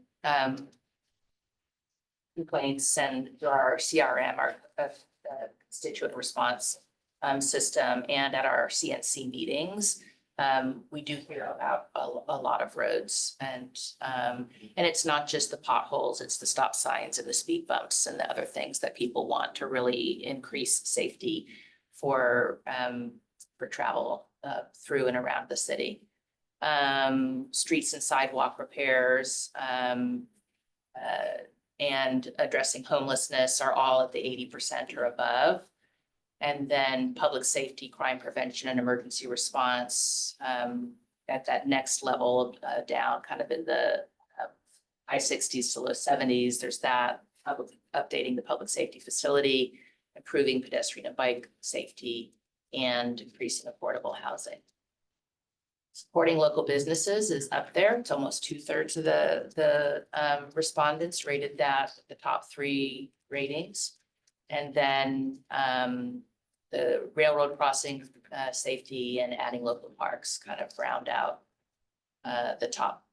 complaints, and through our CRM, our constituent response system, and at our CNC meetings, we do hear about a lot of roads, and it's not just the potholes, it's the stop signs and the speed bumps and the other things that people want to really increase safety for travel through and around the city. Streets and sidewalk repairs, and addressing homelessness are all at the 80% or above. And then public safety, crime prevention, and emergency response at that next level down, kind of in the high 60s to low 70s. There's that, updating the public safety facility, improving pedestrian and bike safety, and increasing affordable housing. Supporting local businesses is up there. It's almost 2/3 of the respondents rated that the top 3 ratings. And then the railroad crossing safety and adding local parks kind of round out the top.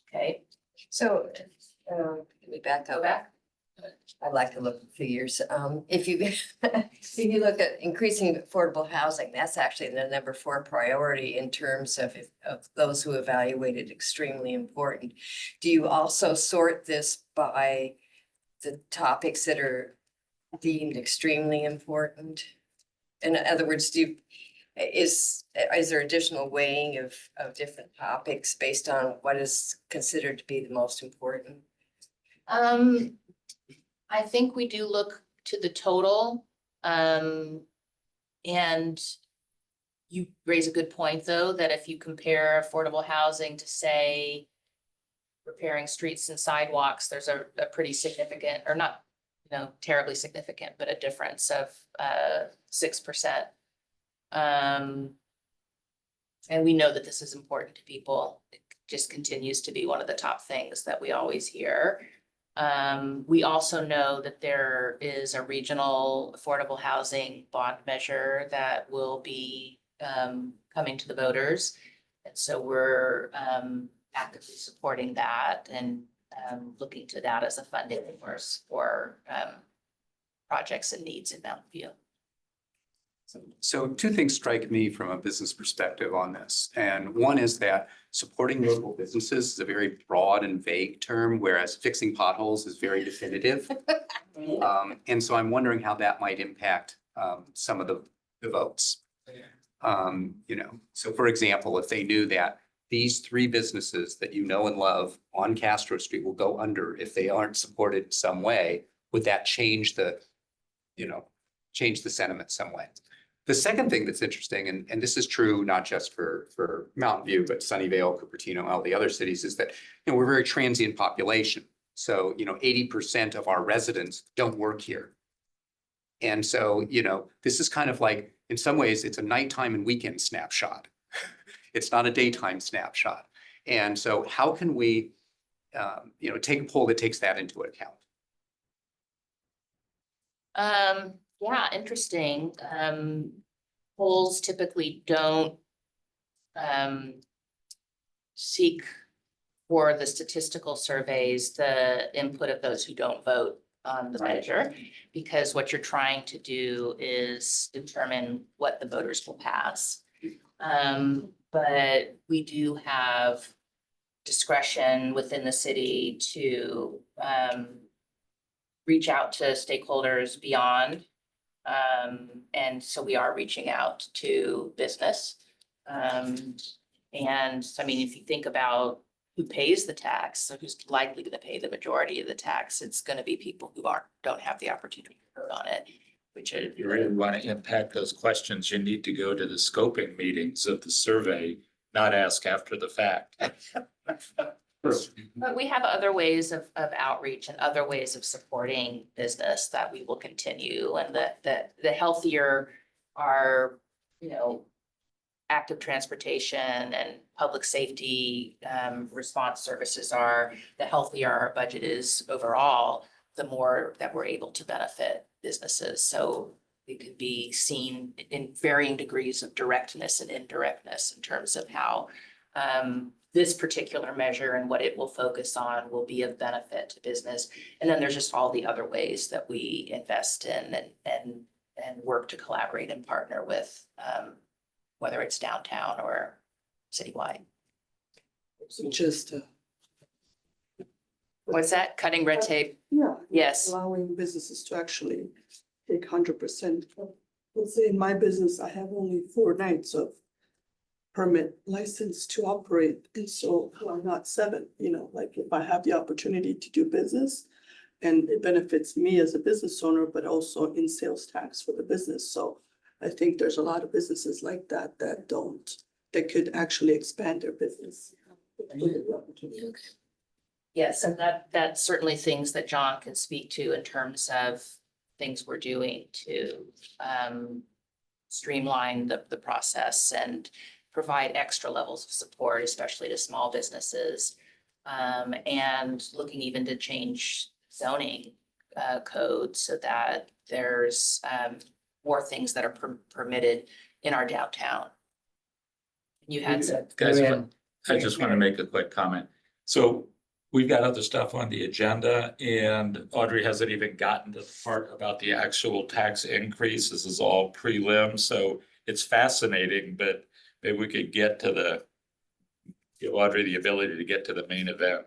Okay, So, can we back go up? back. I'd like to look at figures. If you, if you look at increasing affordable housing, that's actually the number 4 priority in terms of those who evaluated extremely important. Do you also sort this by the topics that are deemed extremely important? In other words, is there additional weighing of different topics based on what is considered to be the most important? I think we do look to the total. And you raise a good point, though, that if you compare affordable housing to, say, repairing streets and sidewalks, there's a pretty significant, or not, terribly significant, but a difference of 6%. And we know that this is important to people. It just continues to be one of the top things that we always hear. We also know that there is a regional affordable housing bond measure that will be coming to the voters. And so we're actively supporting that and looking to that as a funding source for projects and needs in Mountain View. So 2 things strike me from a business perspective on this. And one is that supporting local businesses is a very broad and vague term, whereas fixing potholes is very definitive. And so I'm wondering how that might impact some of the votes. So for example, if they knew that these 3 businesses that you know and love on Castro Street will go under if they aren't supported some way, would that change the sentiment some way? The second thing that's interesting, and this is true not just for Mountain View, but Sunnyvale, Cupertino, all the other cities, is that, we're a very transient population. So, 80% of our residents don't work here. And so, this is kind of like, in some ways, it's a nighttime and weekend snapshot. It's not a daytime snapshot. And so how can we, take a poll that takes that into account? Yeah, interesting. Polls typically don't seek for the statistical surveys, the input of those who don't vote on the measure, because what you're trying to do is determine what the voters will pass. But we do have discretion within the city to reach out to stakeholders beyond. And so we are reaching out to business. And I mean, if you think about who pays the tax, so who's likely to pay the majority of the tax, it's going to be people who don't have the opportunity to vote on it, which If you really want to impact those questions, you need to go to the scoping meetings of the survey, not ask after the fact. But we have other ways of outreach and other ways of supporting business that we will continue, and the healthier our, active transportation and public safety response services are, the healthier our budget is overall, the more that we're able to benefit businesses. So it could be seen in varying degrees of directness and indirectness in terms of how this particular measure and what it will focus on will be of benefit to business. And then there's just all the other ways that we invest in and work to collaborate and partner with, whether it's downtown or citywide. So just, What's that? Cutting red tape? yeah. Yes. Allowing businesses to actually take 100%. Let's say in my business, I have only 4 nights of permit license to operate. And so why not 7? Like if I have the opportunity to do business and it benefits me as a business owner, but also in sales tax for the business. So I think there's a lot of businesses like that that could actually expand their business. Yes, and that's certainly things that John can speak to in terms of things we're doing to streamline the process and provide extra levels of support, especially to small businesses. And looking even to change zoning code so that there's more things that are permitted in our downtown. You had said. Guys, I just want to make a quick comment. So we've got other stuff on the agenda, and Audrey hasn't even gotten to the part about the actual tax increase. This is all prelim, so it's fascinating, but maybe we could get to give Audrey the ability to get to the main event.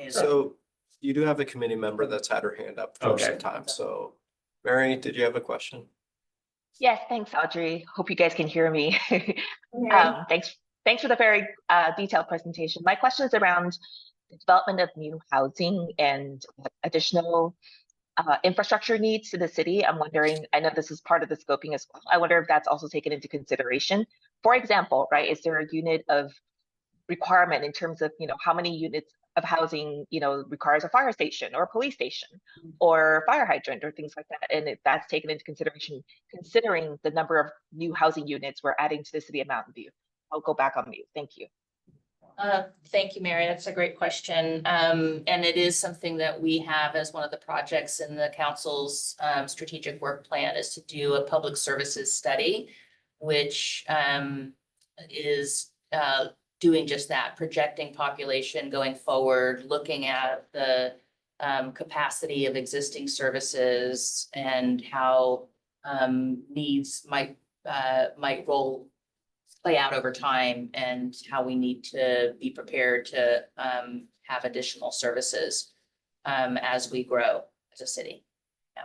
So you do have a committee member that's had her hand up for some Okay. time. So Mary, did you have a question? Yes, thanks, Audrey. Hope you guys can hear me. Thanks for the very detailed presentation. My question is around the development of new housing and additional infrastructure needs to the city. I'm wondering, I know this is part of the scoping as well. I wonder if that's also taken into consideration. For example, right, is there a unit of requirement in terms of, how many units of housing, requires a fire station or a police station or fire hydrant or things like that? And if that's taken into consideration, considering the number of new housing units we're adding to the city of Mountain View. I'll go back on mute. Thank you. Thank you, Mary. That's a great question. And it is something that we have as one of the projects in the council's strategic work plan, is to do a public services study, which is doing just that, projecting population going forward, looking at the capacity of existing services and how needs might play out over time, and how we need to be prepared to have additional services as we grow as a city. Yeah.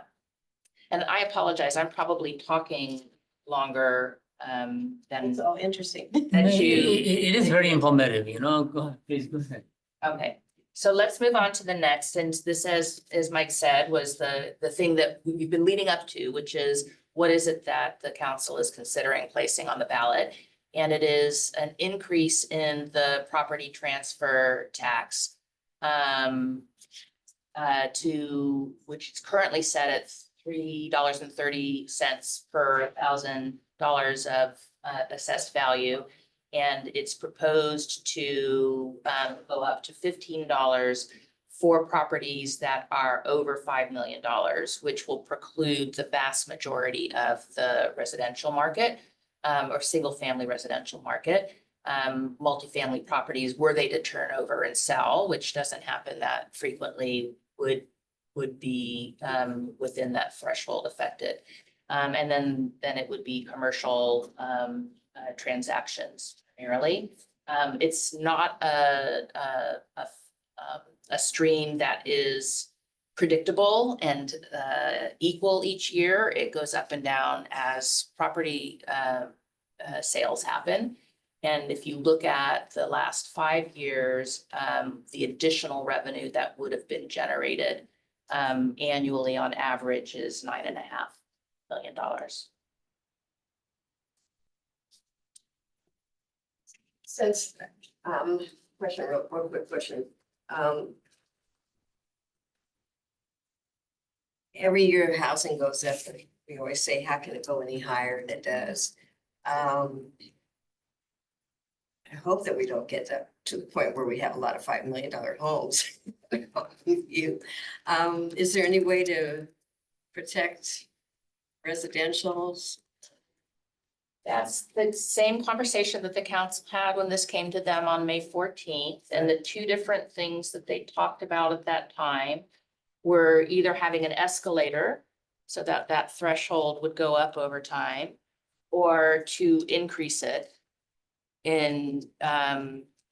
And I apologize, I'm probably talking longer than. It's all interesting. That you. It is very informative, go ahead, please go ahead. Okay, so let's move on to the next. And this, as Mike said, was the thing that we've been leading up to, which is what is it that the council is considering placing on the ballot? And it is an increase in the property transfer tax to, which is currently set at $3.30 per $1,000 of assessed value. And it's proposed to go up to $15 for properties that are over $5 million, which will preclude the vast majority of the residential market or single-family residential market. Multifamily properties, were they to turn over and sell, which doesn't happen that frequently, would be within that threshold affected. And then it would be commercial transactions primarily. It's not a stream that is predictable and equal each year. It goes up and down as property sales happen. And if you look at the last 5 years, the additional revenue that would have been generated annually on average is $9.5 million. Since, question, real quick question. Every year housing goes up, and we always say, how can it go any higher? And it does. I hope that we don't get to the point where we have a lot of $5 million homes. Is there any way to protect residentials? That's the same conversation that the council had when this came to them on May 14th. And the two different things that they talked about at that time were either having an escalator so that that threshold would go up over time, or to increase it in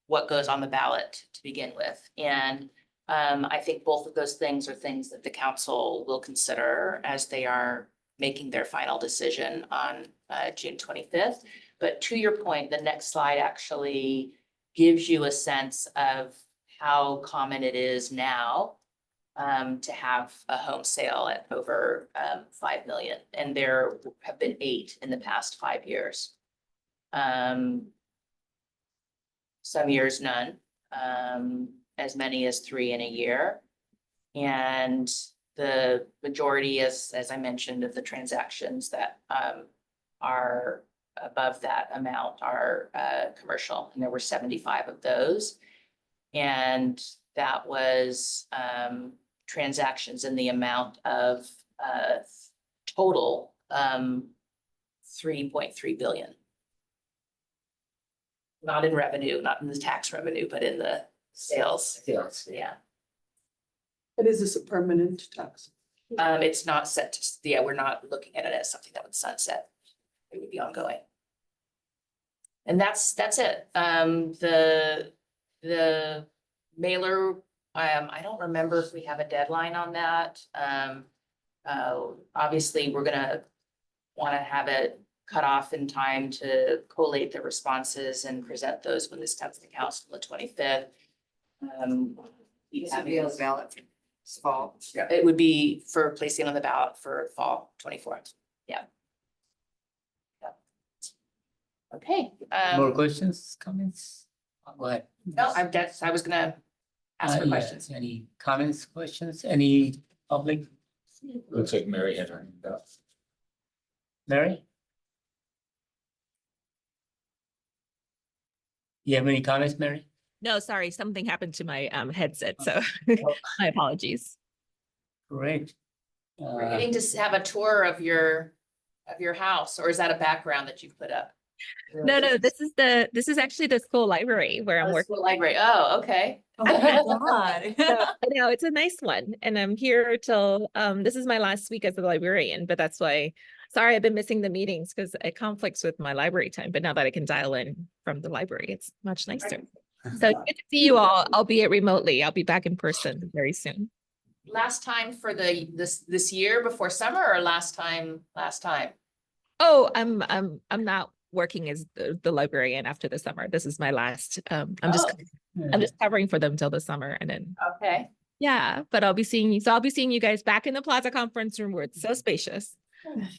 what goes on the ballot to begin with. And I think both of those things are things that the council will consider as they are making their final decision on June 25th. But to your point, the next slide actually gives you a sense of how common it is now to have a home sale at over 5 million. And there have been 8 in the past 5 years. Some years, none, as many as 3 in a year. And the majority, as I mentioned, of the transactions that are above that amount are commercial, and there were 75 of those. And that was transactions in the amount of total 3.3 billion. Not in revenue, not in the tax revenue, but in the sales. Sales. Yeah. But is this a permanent tax? It's not set to, yeah, we're not looking at it as something that would sunset. It would be ongoing. And that's it. The mailer, I don't remember if we have a deadline on that. Obviously, we're gonna want to have it cut off in time to collate the responses and present those when this comes to council on the 25th. This would be on the ballot for this fall. It would be for placing on the ballot for fall 24. Yeah. Okay. More questions, comments? Go ahead. No, I was gonna ask for Yeah, questions. Any comments, questions, any public? Looks like Mary had her hand up. Mary? You have any comments, Mary? No, sorry, something happened to my headset, so my apologies. Great. We're getting to have a tour of your house, or is that a background that you put up? No, this is actually the school library where I'm working. School library. Oh, okay. So, no, it's a nice one, and I'm here till this is my last week as a librarian, but that's why. Sorry, I've been missing the meetings because it conflicts with my library time. But now that I can dial in from the library, it's much nicer. So good to see you all, albeit remotely. I'll be back in person very soon. Last time for this year before summer, or last time? Oh, I'm not working as the librarian after the summer. This is my last. I'm just covering for them till the summer, and then. Okay. Yeah, but I'll be seeing you. So I'll be seeing you guys back in the Plaza Conference Room where it's so spacious.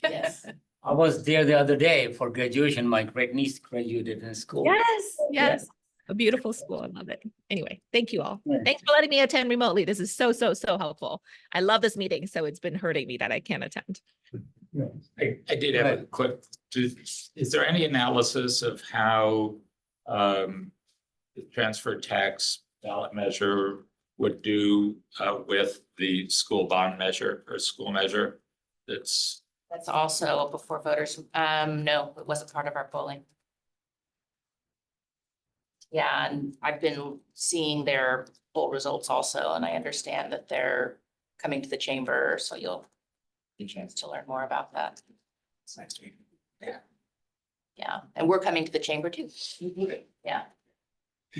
Yes. I was there the other day for graduation. My great niece graduated in school. Yes, Yeah. yes. A beautiful school. I love it. Anyway, thank you all. Yeah. Thanks for letting me attend remotely. This is so, so, so helpful. I love this meeting, so it's been hurting me that I can't attend. I did have a quick, is there any analysis of how the transfer tax ballot measure would do with the school bond measure or school measure? That's also before voters. No, it wasn't part of our polling. Yeah, and I've been seeing their poll results also, and I understand that they're coming to the chamber, so you'll get a chance to learn more about that. it's next week. Yeah, and we're coming to the chamber too. Yeah.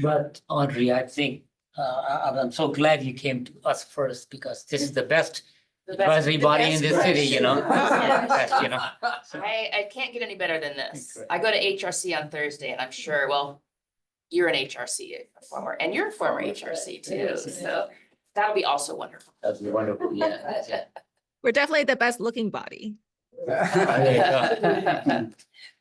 But Audrey, I think, I'm so glad you came to us first because this is the best advisory body in this city, you know? Best, you know? I can't get any better than this. Correct. I go to HRC on Thursday and I'm sure, well, you're an HRC, a former, and you're a former HRC too, so that'll be also wonderful. That's wonderful, yeah. yeah. We're definitely the best looking body. There you go.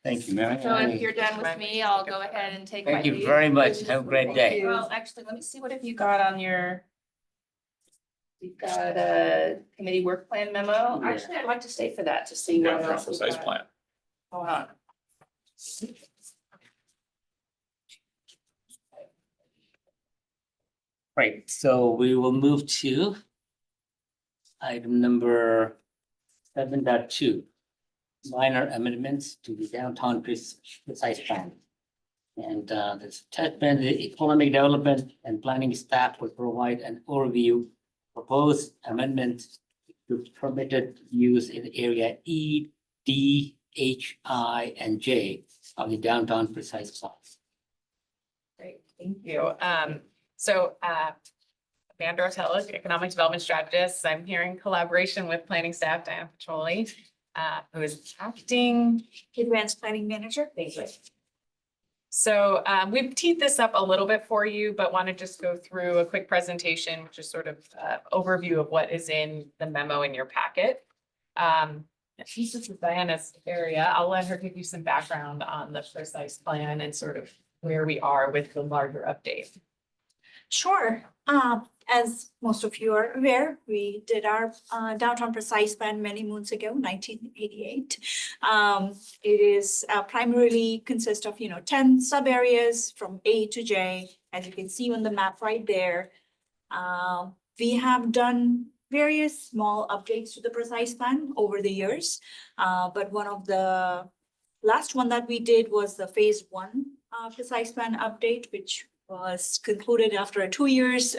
Thank you, Mary. So if you're done with me, I'll go ahead and take my Thank you leave. very much. Have a great day. Well, actually, let me see, what have you got on your? We've got a committee work plan memo. Actually, I'd like to stay for that to see what else we've Precise got plan. going on. Right, so we will move to item number 7.2, minor amendments to the downtown precise plan. And this attachment, the economic development and planning staff will provide an overview, proposed amendment to permitted use in area E, D, H, I, and J of the downtown precise plan. Great, thank you. Amanda Rotella, Economic Development Strategist. I'm here in collaboration with planning staff, Diana Petroli, who is acting Advanced Planning Manager. Thank you. So we've teed this up a little bit for you, but want to just go through a quick presentation, which is sort of overview of what is in the memo in your packet. Since this is Diana's area, I'll let her give you some background on the precise plan and sort of where we are with the larger update. Sure. As most of you are aware, we did our downtown precise plan many moons ago, 1988. It is primarily consists of 10 sub areas from A to J, as you can see on the map right there. We have done various small updates to the precise plan over the years, but one of the last one that we did was the phase 1 precise plan update, which was concluded after a 2 years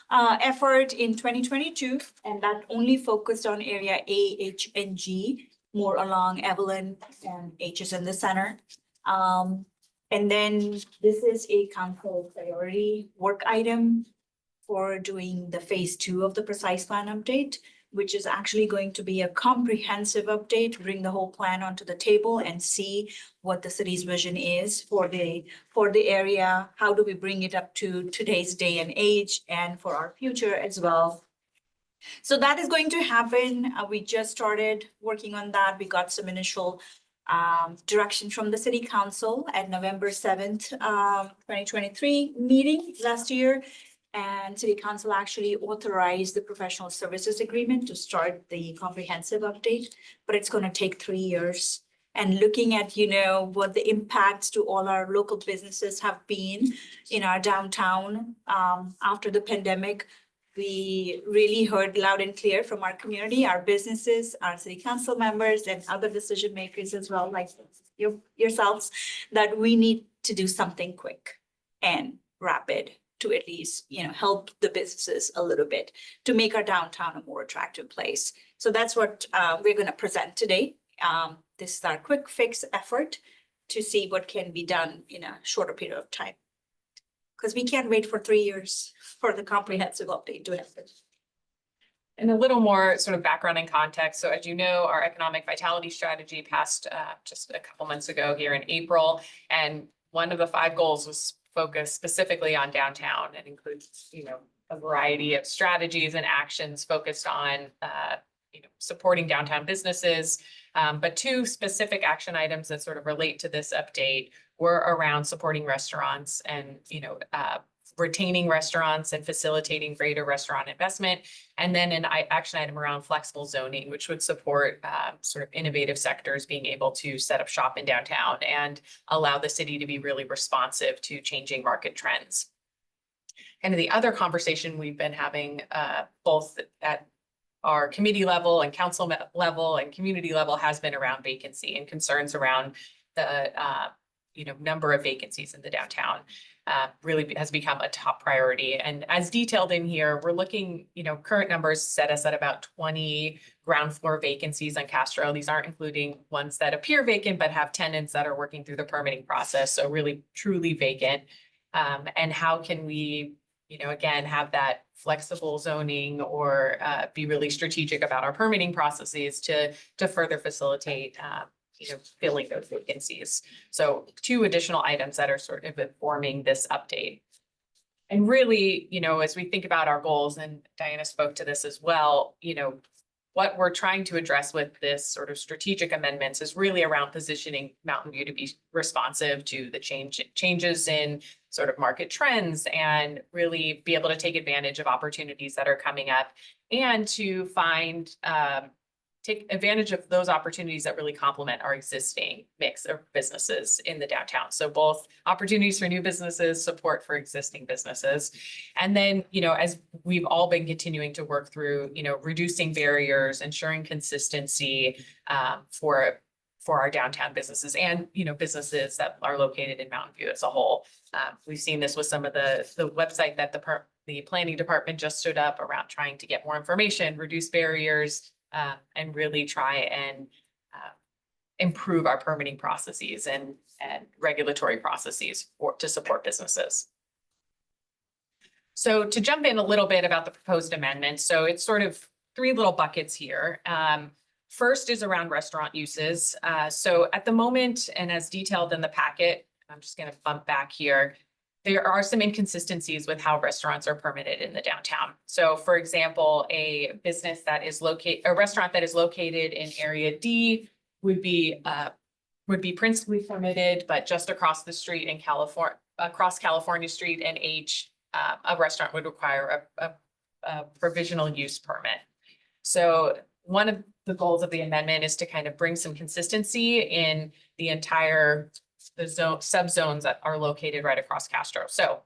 effort in 2022, and that only focused on area A, H, and G, more along Evelyn, and H is in the center. And then this is a council priority work item for doing the phase 2 of the precise plan update, which is actually going to be a comprehensive update, bring the whole plan onto the table and see what the city's vision is for the area. How do we bring it up to today's day and age and for our future as well? So that is going to happen. We just started working on that. We got some initial direction from the city council at November 7th, 2023 meeting last year. And city council actually authorized the professional services agreement to start the comprehensive update, but it's going to take 3 years. And looking at, what the impacts to all our local businesses have been in our downtown after the pandemic, we really heard loud and clear from our community, our businesses, our city council members, and other decision makers as well, like yourselves, that we need to do something quick and rapid to at least, help the businesses a little bit to make our downtown a more attractive place. So that's what we're going to present today. This is our quick fix effort to see what can be done in a shorter period of time. Because we can't wait for 3 years for the comprehensive update to happen. And a little more sort of background and context. So as you know, our economic vitality strategy passed just a couple months ago here in April. And one of the 5 goals was focused specifically on downtown and includes, a variety of strategies and actions focused on supporting downtown businesses. But two specific action items that sort of relate to this update were around supporting restaurants and, retaining restaurants and facilitating greater restaurant investment. And then an action item around flexible zoning, which would support sort of innovative sectors being able to set up shop in downtown and allow the city to be really responsive to changing market trends. And the other conversation we've been having both at our committee level and council level and community level has been around vacancy and concerns around the number of vacancies in the downtown. Really has become a top priority. And as detailed in here, we're looking, current numbers set us at about 20 ground floor vacancies on Castro. These aren't including ones that appear vacant, but have tenants that are working through the permitting process. So really truly vacant. And how can we, again, have that flexible zoning or be really strategic about our permitting processes to further facilitate filling those vacancies. So two additional items that are sort of informing this update. And really, as we think about our goals, and Diana spoke to this as well, what we're trying to address with this sort of strategic amendments is really around positioning Mountain View to be responsive to the changes in sort of market trends and really be able to take advantage of opportunities that are coming up and to take advantage of those opportunities that really complement our existing mix of businesses in the downtown. So both opportunities for new businesses, support for existing businesses. And then, as we've all been continuing to work through, reducing barriers, ensuring consistency for our downtown businesses and, businesses that are located in Mountain View as a whole. We've seen this with some of the website that the planning department just stood up around trying to get more information, reduce barriers, and really try and improve our permitting processes and regulatory processes to support businesses. So to jump in a little bit about the proposed amendments, so it's sort of three little buckets here. First is around restaurant uses. So at the moment, and as detailed in the packet, I'm just going to bump back here. There are some inconsistencies with how restaurants are permitted in the downtown. So for example, a restaurant that is located in area D would be principally permitted, but just across the street in across California Street and H, a restaurant would require a provisional use permit. So one of the goals of the amendment is to kind of bring some consistency in the entire subzones that are located right across Castro. So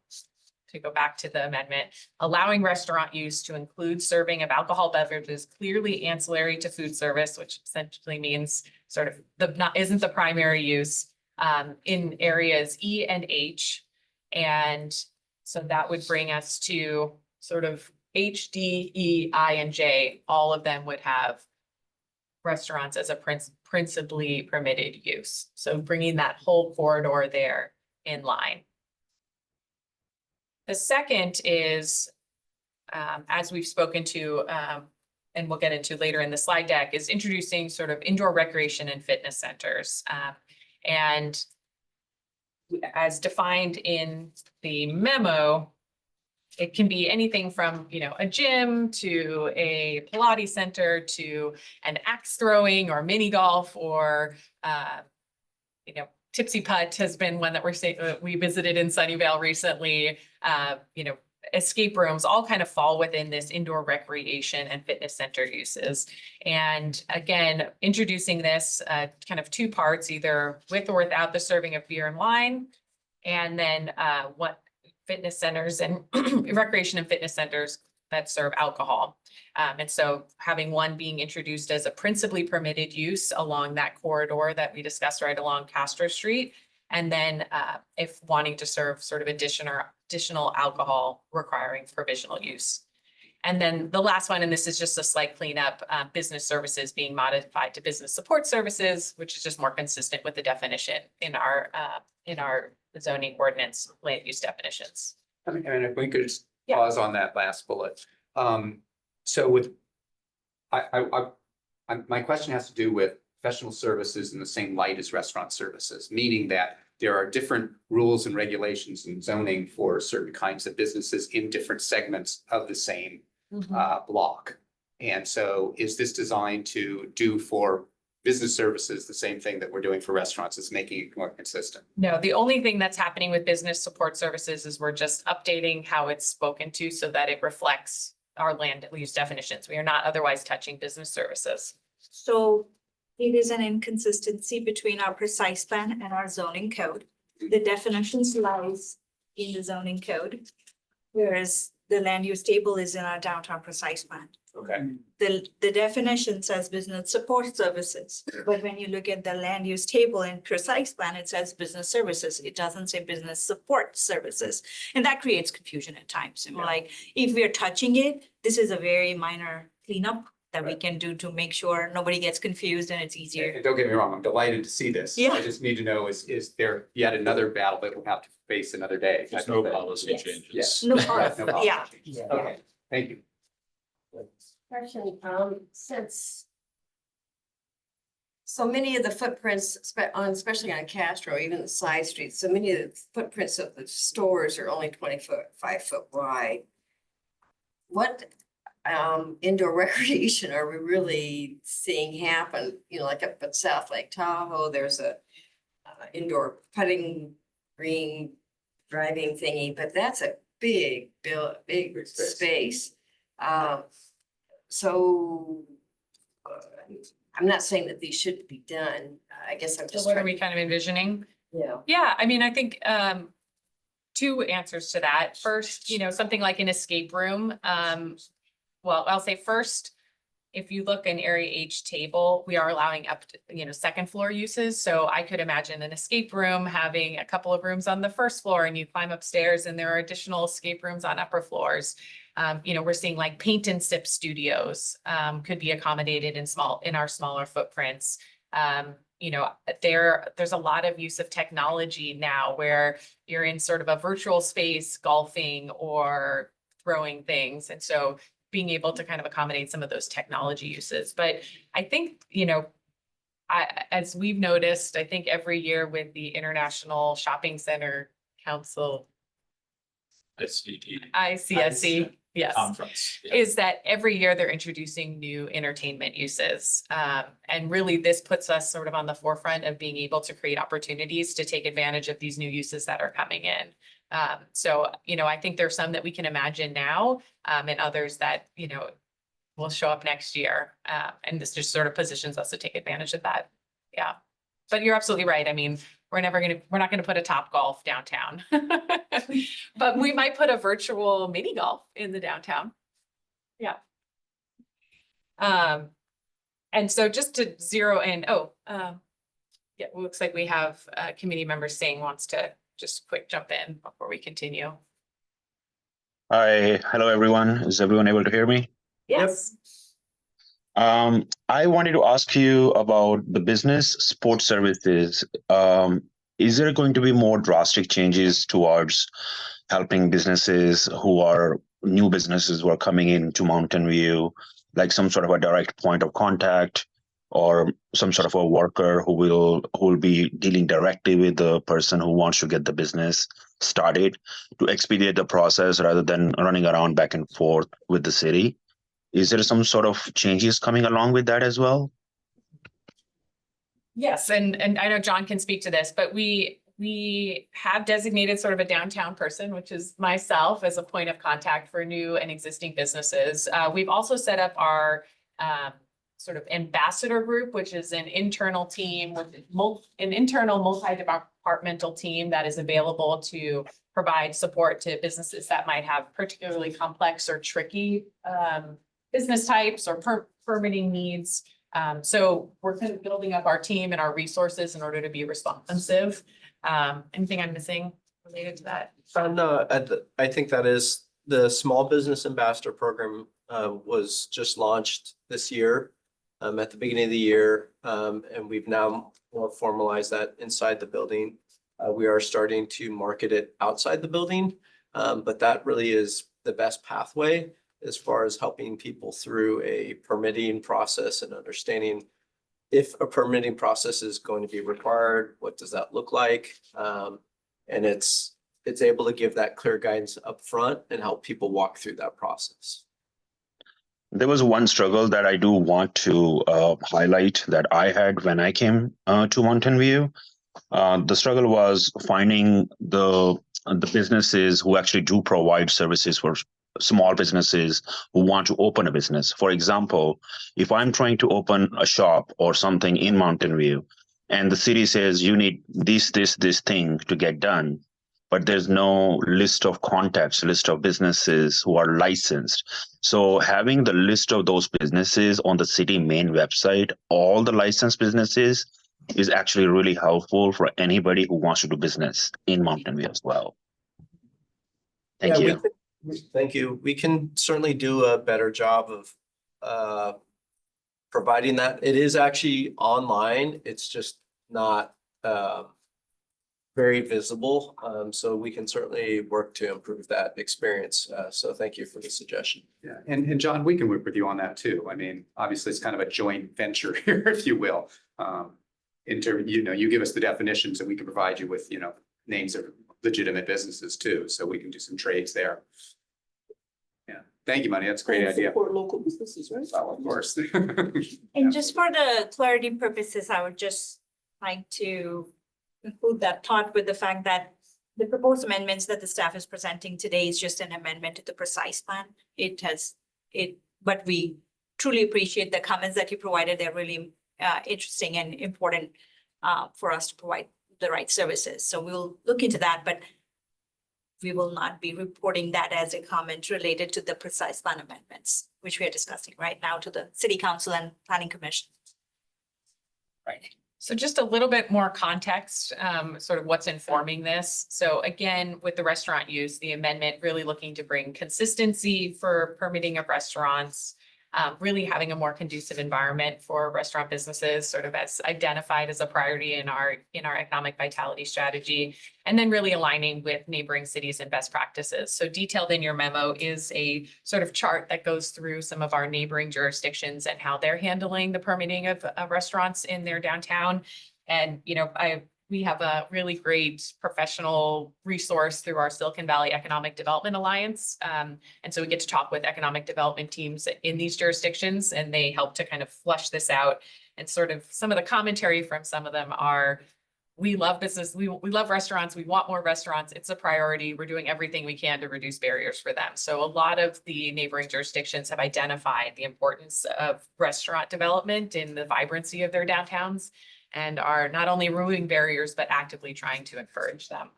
to go back to the amendment, allowing restaurant use to include serving of alcohol beverages clearly ancillary to food service, which essentially means sort of isn't the primary use in areas E and H. And so that would bring us to sort of H, D, E, I, and J. All of them would have restaurants as a principally permitted use. So bringing that whole corridor there in line. The second is, as we've spoken to, and we'll get into later in the slide deck, is introducing sort of indoor recreation and fitness centers. And as defined in the memo, it can be anything from, a gym to a Pilates center to an axe throwing or mini golf or, Tipsy Putt has been one that we visited in Sunnyvale recently. Escape rooms all kind of fall within this indoor recreation and fitness center uses. And again, introducing this kind of two parts, either with or without the serving of beer and wine. And then what fitness centers and recreation and fitness centers that serve alcohol. And so having one being introduced as a principally permitted use along that corridor that we discussed right along Castro Street. And then if wanting to serve sort of additional alcohol requiring provisional use. And then the last one, and this is just a slight cleanup, business services being modified to business support services, which is just more consistent with the definition in our zoning ordinance land use definitions. I mean, if we could just pause on that last bullet. So with, my question has to do with professional services in the same light as restaurant services, meaning that there are different rules and regulations and zoning for certain kinds of businesses in different segments of the same block. And so is this designed to do for business services the same thing that we're doing for restaurants, is making it more consistent? No, the only thing that's happening with business support services is we're just updating how it's spoken to so that it reflects our land use definitions. We are not otherwise touching business services. So it is an inconsistency between our precise plan and our zoning code. The definitions lies in the zoning code, whereas the land use table is in our downtown precise plan. Okay. The definition says business support services, but when you look at the land use table in precise plan, it says business services. It doesn't say business support services. And that creates confusion at times. And we're like, if we're touching it, this is a very minor cleanup that we can do to make sure nobody gets confused and it's easier. And don't get me wrong, I'm delighted to see this. Yeah. I just need to know, is there yet another battle that we'll have to face another day? There's no policy Yes. changes. Yes. No, No policy yeah. changes. Okay, thank you. Question, since so many of the footprints especially on Castro, even the side streets, so many of the footprints of the stores are only 5 foot wide. What indoor recreation are we really seeing happen? You know, like up at South Lake Tahoe, there's a indoor putting green driving thingy, but that's a big space. So I'm not saying that these shouldn't be done. I guess I'm So just what are trying. we kind of envisioning? Yeah. Yeah, I mean, I think two answers to that. First, you know, something like an escape room. Well, I'll say first, if you look in area H table, we are allowing up to, you know, second floor uses. So I could imagine an escape room having a couple of rooms on the first floor and you climb upstairs and there are additional escape rooms on upper floors. You know, we're seeing like paint and sip studios could be accommodated in our smaller footprints. You know, there's a lot of use of technology now where you're in sort of a virtual space golfing or throwing things. And so being able to kind of accommodate some of those technology uses. But I think, you know, as we've noticed, I think every year with the International Shopping Center Council, ICSC, yes, Conference. Yeah. is that every year they're introducing new entertainment uses. And really this puts us sort of on the forefront of being able to create opportunities to take advantage of these new uses that are coming in. So, you know, I think there's some that we can imagine now, and others that, you know, will show up next year. And this just sort of positions us to take advantage of that. Yeah. But you're absolutely right. I mean, we're not gonna put a Top Golf downtown. But we might put a virtual mini golf in the downtown. Yeah. And so just to zero in, yeah, it looks like we have committee member Singh wants to just quick jump in before we continue. Hi, hello everyone. Is everyone able to hear me? Yes. I wanted to ask you about the business support services. Is there going to be more drastic changes towards helping businesses who are new businesses who are coming into Mountain View, like some sort of a direct point of contact or some sort of a worker who will be dealing directly with the person who wants to get the business started to expedite the process rather than running around back and forth with the city? Is there some sort of changes coming along with that as well? Yes, and I know John can speak to this, but we have designated sort of a downtown person, which is myself, as a point of contact for new and existing businesses. We've also set up our sort of ambassador group, which is an internal team with an internal multi-departmental team that is available to provide support to businesses that might have particularly complex or tricky business types or permitting needs. So we're kind of building up our team and our resources in order to be responsive. Anything I'm missing related to that? No, I think that is the Small Business Ambassador Program was just launched this year at the beginning of the year. And we've now more formalized that inside the building. We are starting to market it outside the building, but that really is the best pathway as far as helping people through a permitting process and understanding if a permitting process is going to be required, what does that look like? And it's able to give that clear guidance up front and help people walk through that process. There was one struggle that I do want to highlight that I had when I came to Mountain View. The struggle was finding the businesses who actually do provide services for small businesses who want to open a business. For example, if I'm trying to open a shop or something in Mountain View, and the city says you need this thing to get done, but there's no list of contacts, list of businesses who are licensed. So having the list of those businesses on the city main website, all the licensed businesses, is actually really helpful for anybody who wants to do business in Mountain View as well. Thank Yeah, you. Thank you. We can certainly do a better job of providing that. It is actually online. It's just not very visible. So we can certainly work to improve that experience. So thank you for the suggestion. Yeah, and John, we can work with you on that too. I mean, obviously, it's kind of a joint venture here, if you will. In terms, you give us the definitions and we can provide you with, names of legitimate businesses too. So we can do some trades there. Yeah, thank you, Money. That's a great And idea. support local businesses, right? Well, of course. And just for the clarity purposes, I would just like to include that thought with the fact that the proposed amendments that the staff is presenting today is just an amendment to the precise plan. But we truly appreciate the comments that you provided. They're really interesting and important for us to provide the right services. So we'll look into that, but we will not be reporting that as a comment related to the precise plan amendments, which we are discussing right now to the City Council and Planning Commission. Right. So just a little bit more context, sort of what's informing this. So again, with the restaurant use, the amendment really looking to bring consistency for permitting of restaurants, really having a more conducive environment for restaurant businesses, sort of as identified as a priority in our economic vitality strategy, and then really aligning with neighboring cities and best practices. So detailed in your memo is a sort of chart that goes through some of our neighboring jurisdictions and how they're handling the permitting of restaurants in their downtown. And, we have a really great professional resource through our Silicon Valley Economic Development Alliance. And so we get to talk with economic development teams in these jurisdictions, and they help to kind of flush this out. And sort of some of the commentary from some of them are, we love business, we love restaurants, we want more restaurants, it's a priority, we're doing everything we can to reduce barriers for them. So a lot of the neighboring jurisdictions have identified the importance of restaurant development in the vibrancy of their downtowns, and are not only removing barriers, but actively trying to encourage them.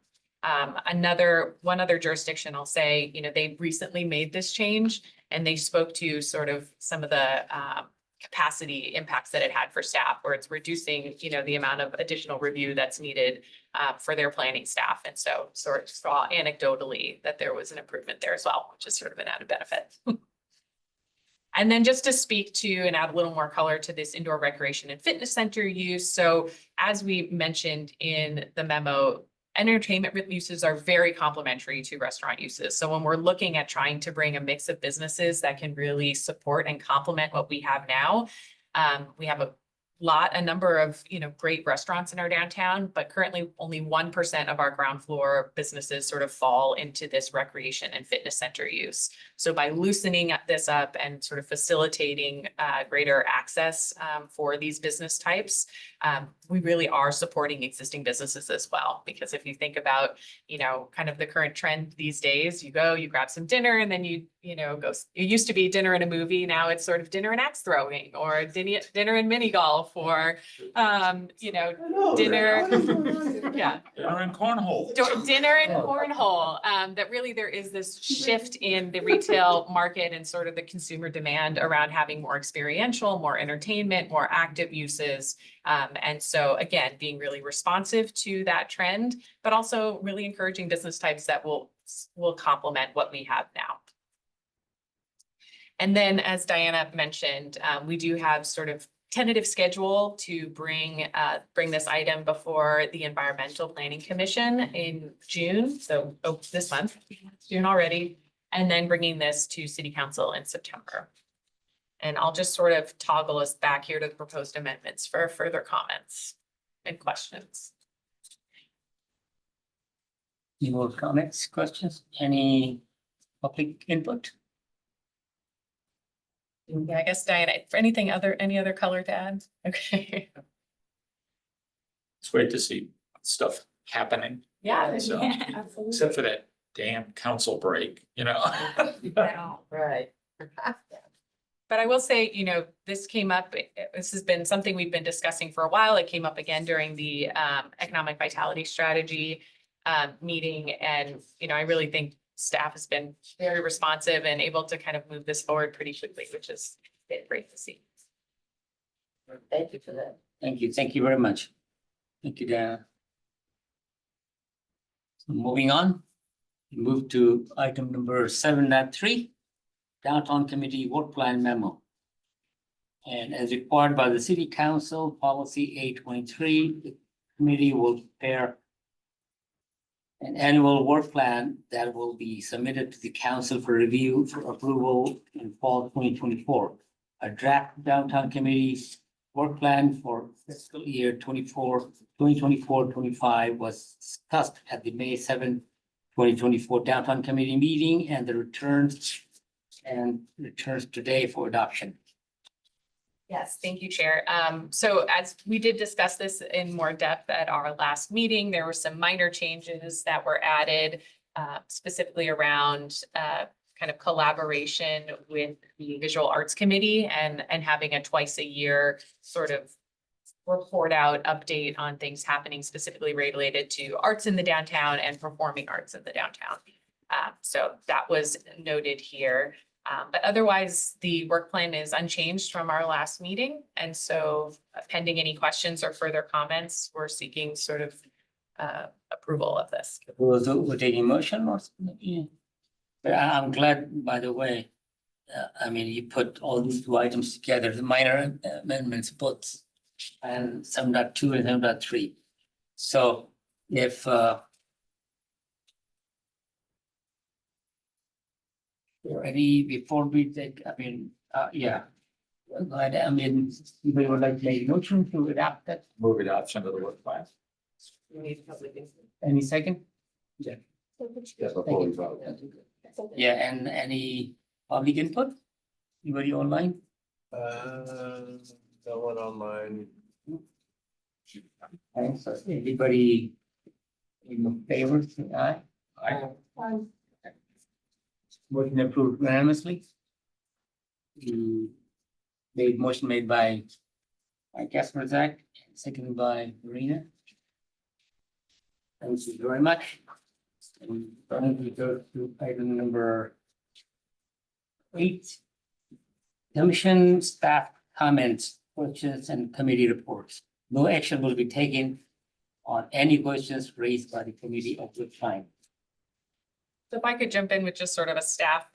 One other jurisdiction, I'll say, they recently made this change, and they spoke to sort of some of the capacity impacts that it had for staff, where it's reducing, the amount of additional review that's needed for their planning staff. And so sort of saw anecdotally that there was an improvement there as well, which is sort of an added benefit. And then just to speak to and add a little more color to this indoor recreation and fitness center use. So as we mentioned in the memo, entertainment uses are very complementary to restaurant uses. So when we're looking at trying to bring a mix of businesses that can really support and complement what we have now, we have a number of, great restaurants in our downtown, but currently only 1% of our ground floor businesses sort of fall into this recreation and fitness center use. So by loosening this up and sort of facilitating greater access for these business types, we really are supporting existing businesses as well. Because if you think about, kind of the current trend these days, you grab some dinner, and then you go, it used to be dinner and a movie. Now it's sort of dinner and axe throwing, or dinner and mini golf, or, dinner. Yeah. Dinner and cornhole. Dinner and cornhole, that really there is this shift in the retail market and sort of the consumer demand around having more experiential, more entertainment, more active uses. And so again, being really responsive to that trend, but also really encouraging business types that will complement what we have now. And then, as Diana mentioned, we do have sort of tentative schedule to bring this item before the Environmental Planning Commission in June. So this month, June already, and then bringing this to City Council in September. And I'll just sort of toggle us back here to the proposed amendments for further comments and questions. Any more comments, questions? Any public input? Yeah, I guess Diana, for anything other, any other color to add? Okay. It's great to see stuff happening, Yeah. So- Absolutely. except for that damn council break, you know? Right. But I will say, you know, this came up, this has been something we've been discussing for a while. It came up again during the economic vitality strategy meeting. And, you know, I really think staff has been very responsive and able to kind of move this forward pretty quickly, which is great to see. Thank you for that. Thank you. Thank you very much. Thank you, Diana. So moving on, we move to item number 7.3, Downtown Committee Work Plan Memo. And as required by the City Council Policy 823, the committee will prepare an annual work plan that will be submitted to the council for review for approval in fall 2024. A draft downtown committee work plan for fiscal year 2024-25 was discussed at the May 7, 2024 downtown committee meeting, and the returns today for adoption. Yes, thank you, Chair. So as we did discuss this in more depth at our last meeting, there were some minor changes that were added specifically around kind of collaboration with the Visual Arts Committee and having a twice a year sort of report out update on things happening specifically related to arts in the downtown and performing arts in the downtown. So that was noted here. But otherwise, the work plan is unchanged from our last meeting. And so pending any questions or further comments, we're seeking sort of approval of this. We're taking motion or something? Yeah. But I'm glad, by the way, I mean, you put all these two items together, the minor amendments, both and 7.2 and 7.3. So if or any, before we take, I mean, yeah. But I mean, anybody would like to make a motion to adopt that? Move adoption of the work plan. Any second? Yeah. Yes, before we vote. Yeah, and any public input? Anybody online? No one online. Thanks. Anybody in favor, say aye? Aye. Motion approved unanimously. The motion made by Casper Zach, seconded by Marina. Thank you very much. And then we go to item number 8. Commission staff comments, questions, and committee reports. No action will be taken on any questions raised by the committee at this time. So if I could jump in with just sort of a staff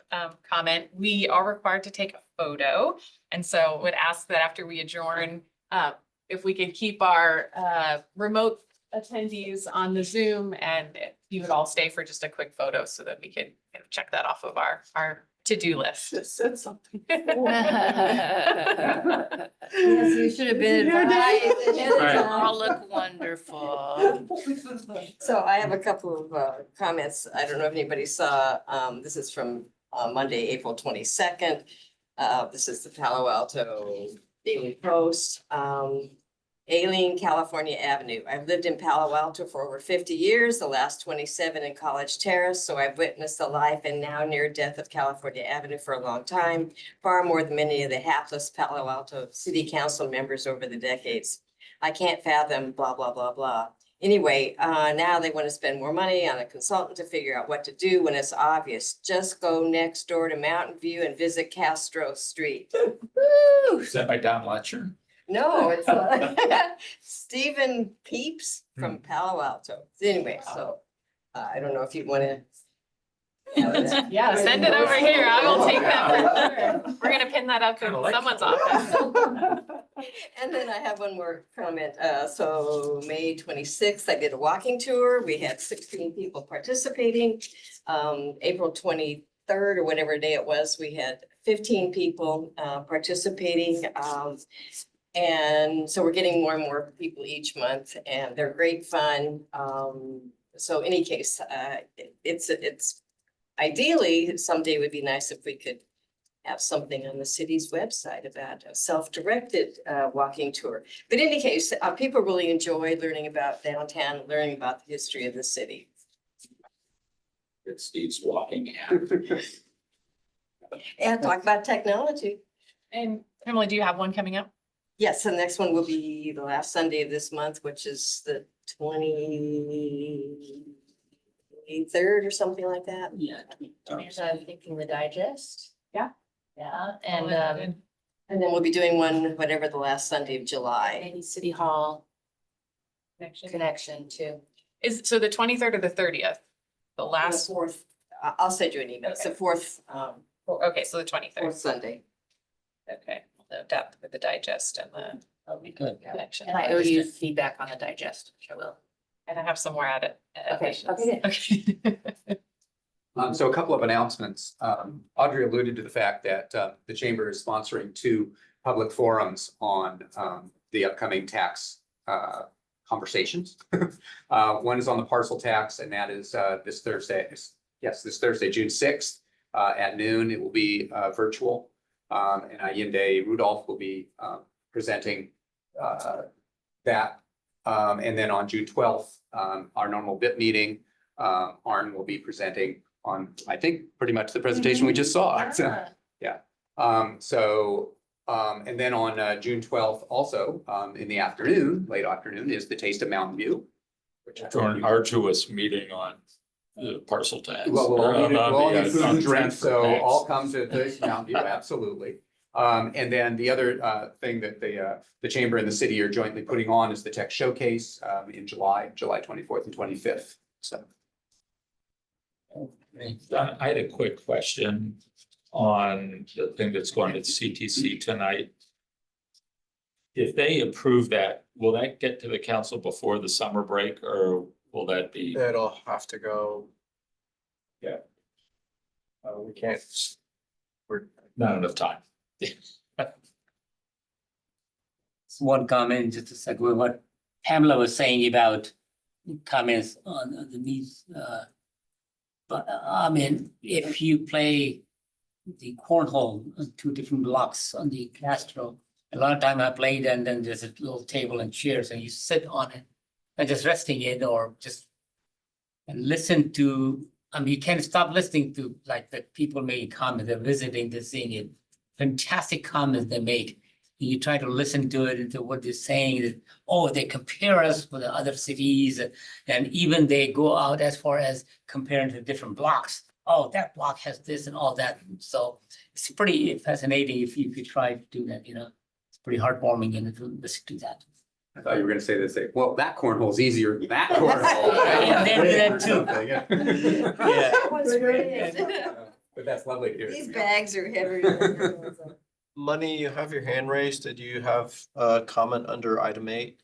comment, we are required to take a photo. And so would ask that after we adjourn, if we could keep our remote attendees on the Zoom and if you would all stay for just a quick photo so that we could kind of check that off of our to-do list. Just said something. Yes, you should have been advised ahead of Right. time. All look wonderful. So I have a couple of comments. I don't know if anybody saw, this is from Monday, April 22nd. This is the Palo Alto Daily Post. Aileen, California Avenue. I've lived in Palo Alto for over 50 years, the last 27 in College Terrace. So I've witnessed the life and now near death of California Avenue for a long time, far more than many of the hapless Palo Alto City Council members over the decades. I can't fathom blah, blah, blah, blah. Anyway, now they want to spend more money on a consultant to figure out what to do when it's obvious. Just go next door to Mountain View and visit Castro Street. Woo! Is that by Don Letcher? No, it's Stephen Peeps from Palo Alto. Anyway, so I don't know if you want to. Yeah, send it over here. I will take that for sure. We're gonna pin that up in Kinda like someone's office. And then I have one more comment. So May 26th, I did a walking tour. We had 16 people participating. April 23rd or whatever day it was, we had 15 people participating. And so we're getting more and more people each month and they're great fun. So any case, it's ideally someday would be nice if we could have something on the city's website about a self-directed walking tour. But in any case, people really enjoy learning about downtown, learning about the history of the city. It's Steve's walking. And talk about technology. And Emily, do you have one coming up? Yes, the next one will be the last Sunday of this month, which is the 23rd or something like that. Yeah. I'm thinking the digest. Yeah. Yeah, And, and And then we'll be doing one, whatever the last Sunday of July. maybe City Hall connection. connection too. Is, so the 23rd or the 30th? The The last, fourth, I'll send you an email. It's the fourth, okay, so the 23rd. fourth Sunday. Okay, the depth with the digest and the That'll be good. connection. And I owe you feedback on the digest, which I will. And I have some more added. Okay, Okay. So a couple of announcements. Audrey alluded to the fact that the chamber is sponsoring 2 public forums on the upcoming tax conversations. One is on the parcel tax, and that is this Thursday. Yes, this Thursday, June 6th at noon. It will be virtual. And Allende Rudolph will be presenting that. And then on June 12th, our normal BIP meeting, Arn will be presenting on, I think, pretty much the presentation we just saw. Yeah. And then on June 12th, also in the afternoon, late afternoon, is the Taste of Mountain View. Which After an arduous meeting on the parcel tax. Well, we'll all need, Or on we'll all the, need food on and drink, transfer so tax. all come to Taste of Mountain View, absolutely. And then the other thing that the chamber and the city are jointly putting on is the Tech Showcase in July 24th and 25th. So. I had a quick question on the thing that's going to the CTC tonight. If they approve that, will that get to the council before the summer break, or will that be? It'll have to go. Yeah. We can't. Not enough time. One comment, just a second, with what Pamela was saying about comments on the needs. But I mean, if you play the cornhole on 2 different blocks on the Castro, a lot of time I played, and then there's a little table and chairs, and you sit on it and just resting it, or just and listen to. I mean, you can't stop listening to like the people making comments. They're visiting, they're seeing it. Fantastic comments they make. You try to listen to it, into what they're saying. That, oh, they compare us with the other cities, and even they go out as far as comparing to different blocks. Oh, that block has this and all that. So it's pretty fascinating if you try to do that. You know, it's pretty heartwarming and to listen to that. I thought you were gonna say this, well, that cornhole's easier than that cornhole. Yeah, they do that too. Yeah. That was great. But that's lovely to hear. These bags are heavier. Money, you have your hand raised. Did you have a comment under item 8?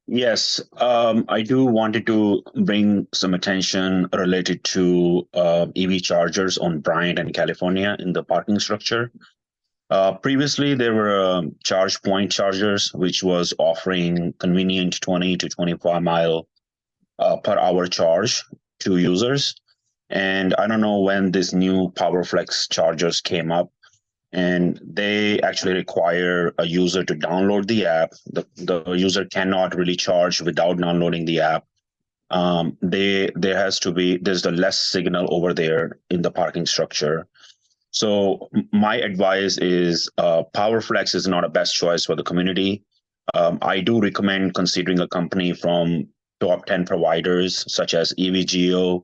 Yes, I do wanted to bring some attention related to EV chargers on Bryant and California in the parking structure. Previously, there were charge point chargers, which was offering convenient 20 to 25 mile per hour charge to users. And I don't know when this new PowerFlex chargers came up, and they actually require a user to download the app. The user cannot really charge without downloading the app. There's the less signal over there in the parking structure. So my advice is PowerFlex is not a best choice for the community. I do recommend considering a company from top 10 providers such as EVGO,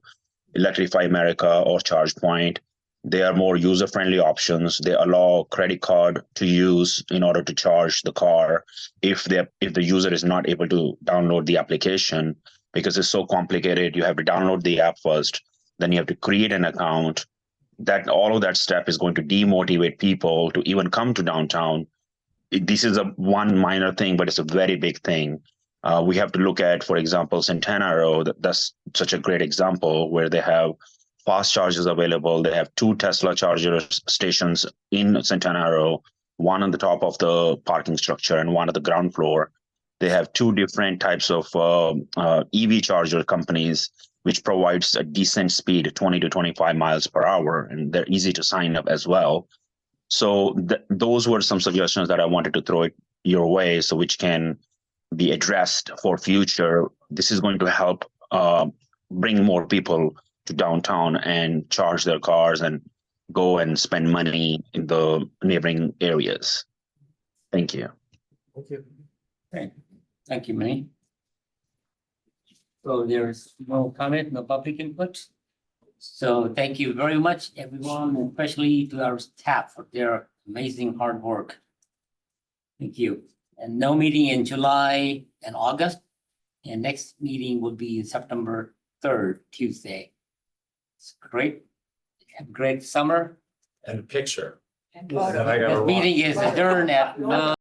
Electrify America, or ChargePoint. They are more user-friendly options. They allow credit card to use in order to charge the car if the user is not able to download the application, because it's so complicated. You have to download the app first, then you have to create an account. All of that step is going to demotivate people to even come to downtown. This is one minor thing, but it's a very big thing. We have to look at, for example, Santana Row. That's such a great example where they have fast chargers available. They have 2 Tesla charger stations in Santana Row, one on the top of the parking structure and one at the ground floor. They have 2 different types of EV charger companies. which provides a decent speed, 20 to 25 miles per hour, and they're easy to sign up as well. So those were some suggestions that I wanted to throw it your way, so which can be addressed for future. This is going to help bring more people to downtown and charge their cars and go and spend money in the neighboring areas. Thank you. Thank you. Okay, thank you, Manny. So there's no comment, no public input. So thank you very much, everyone, and especially to our staff for their amazing hard work. Thank you. And no meeting in July and August. And next meeting will be September 3rd, Tuesday. It's great. Have a great summer. And a picture. And Then I gotta The run. meeting is adjourned at 9.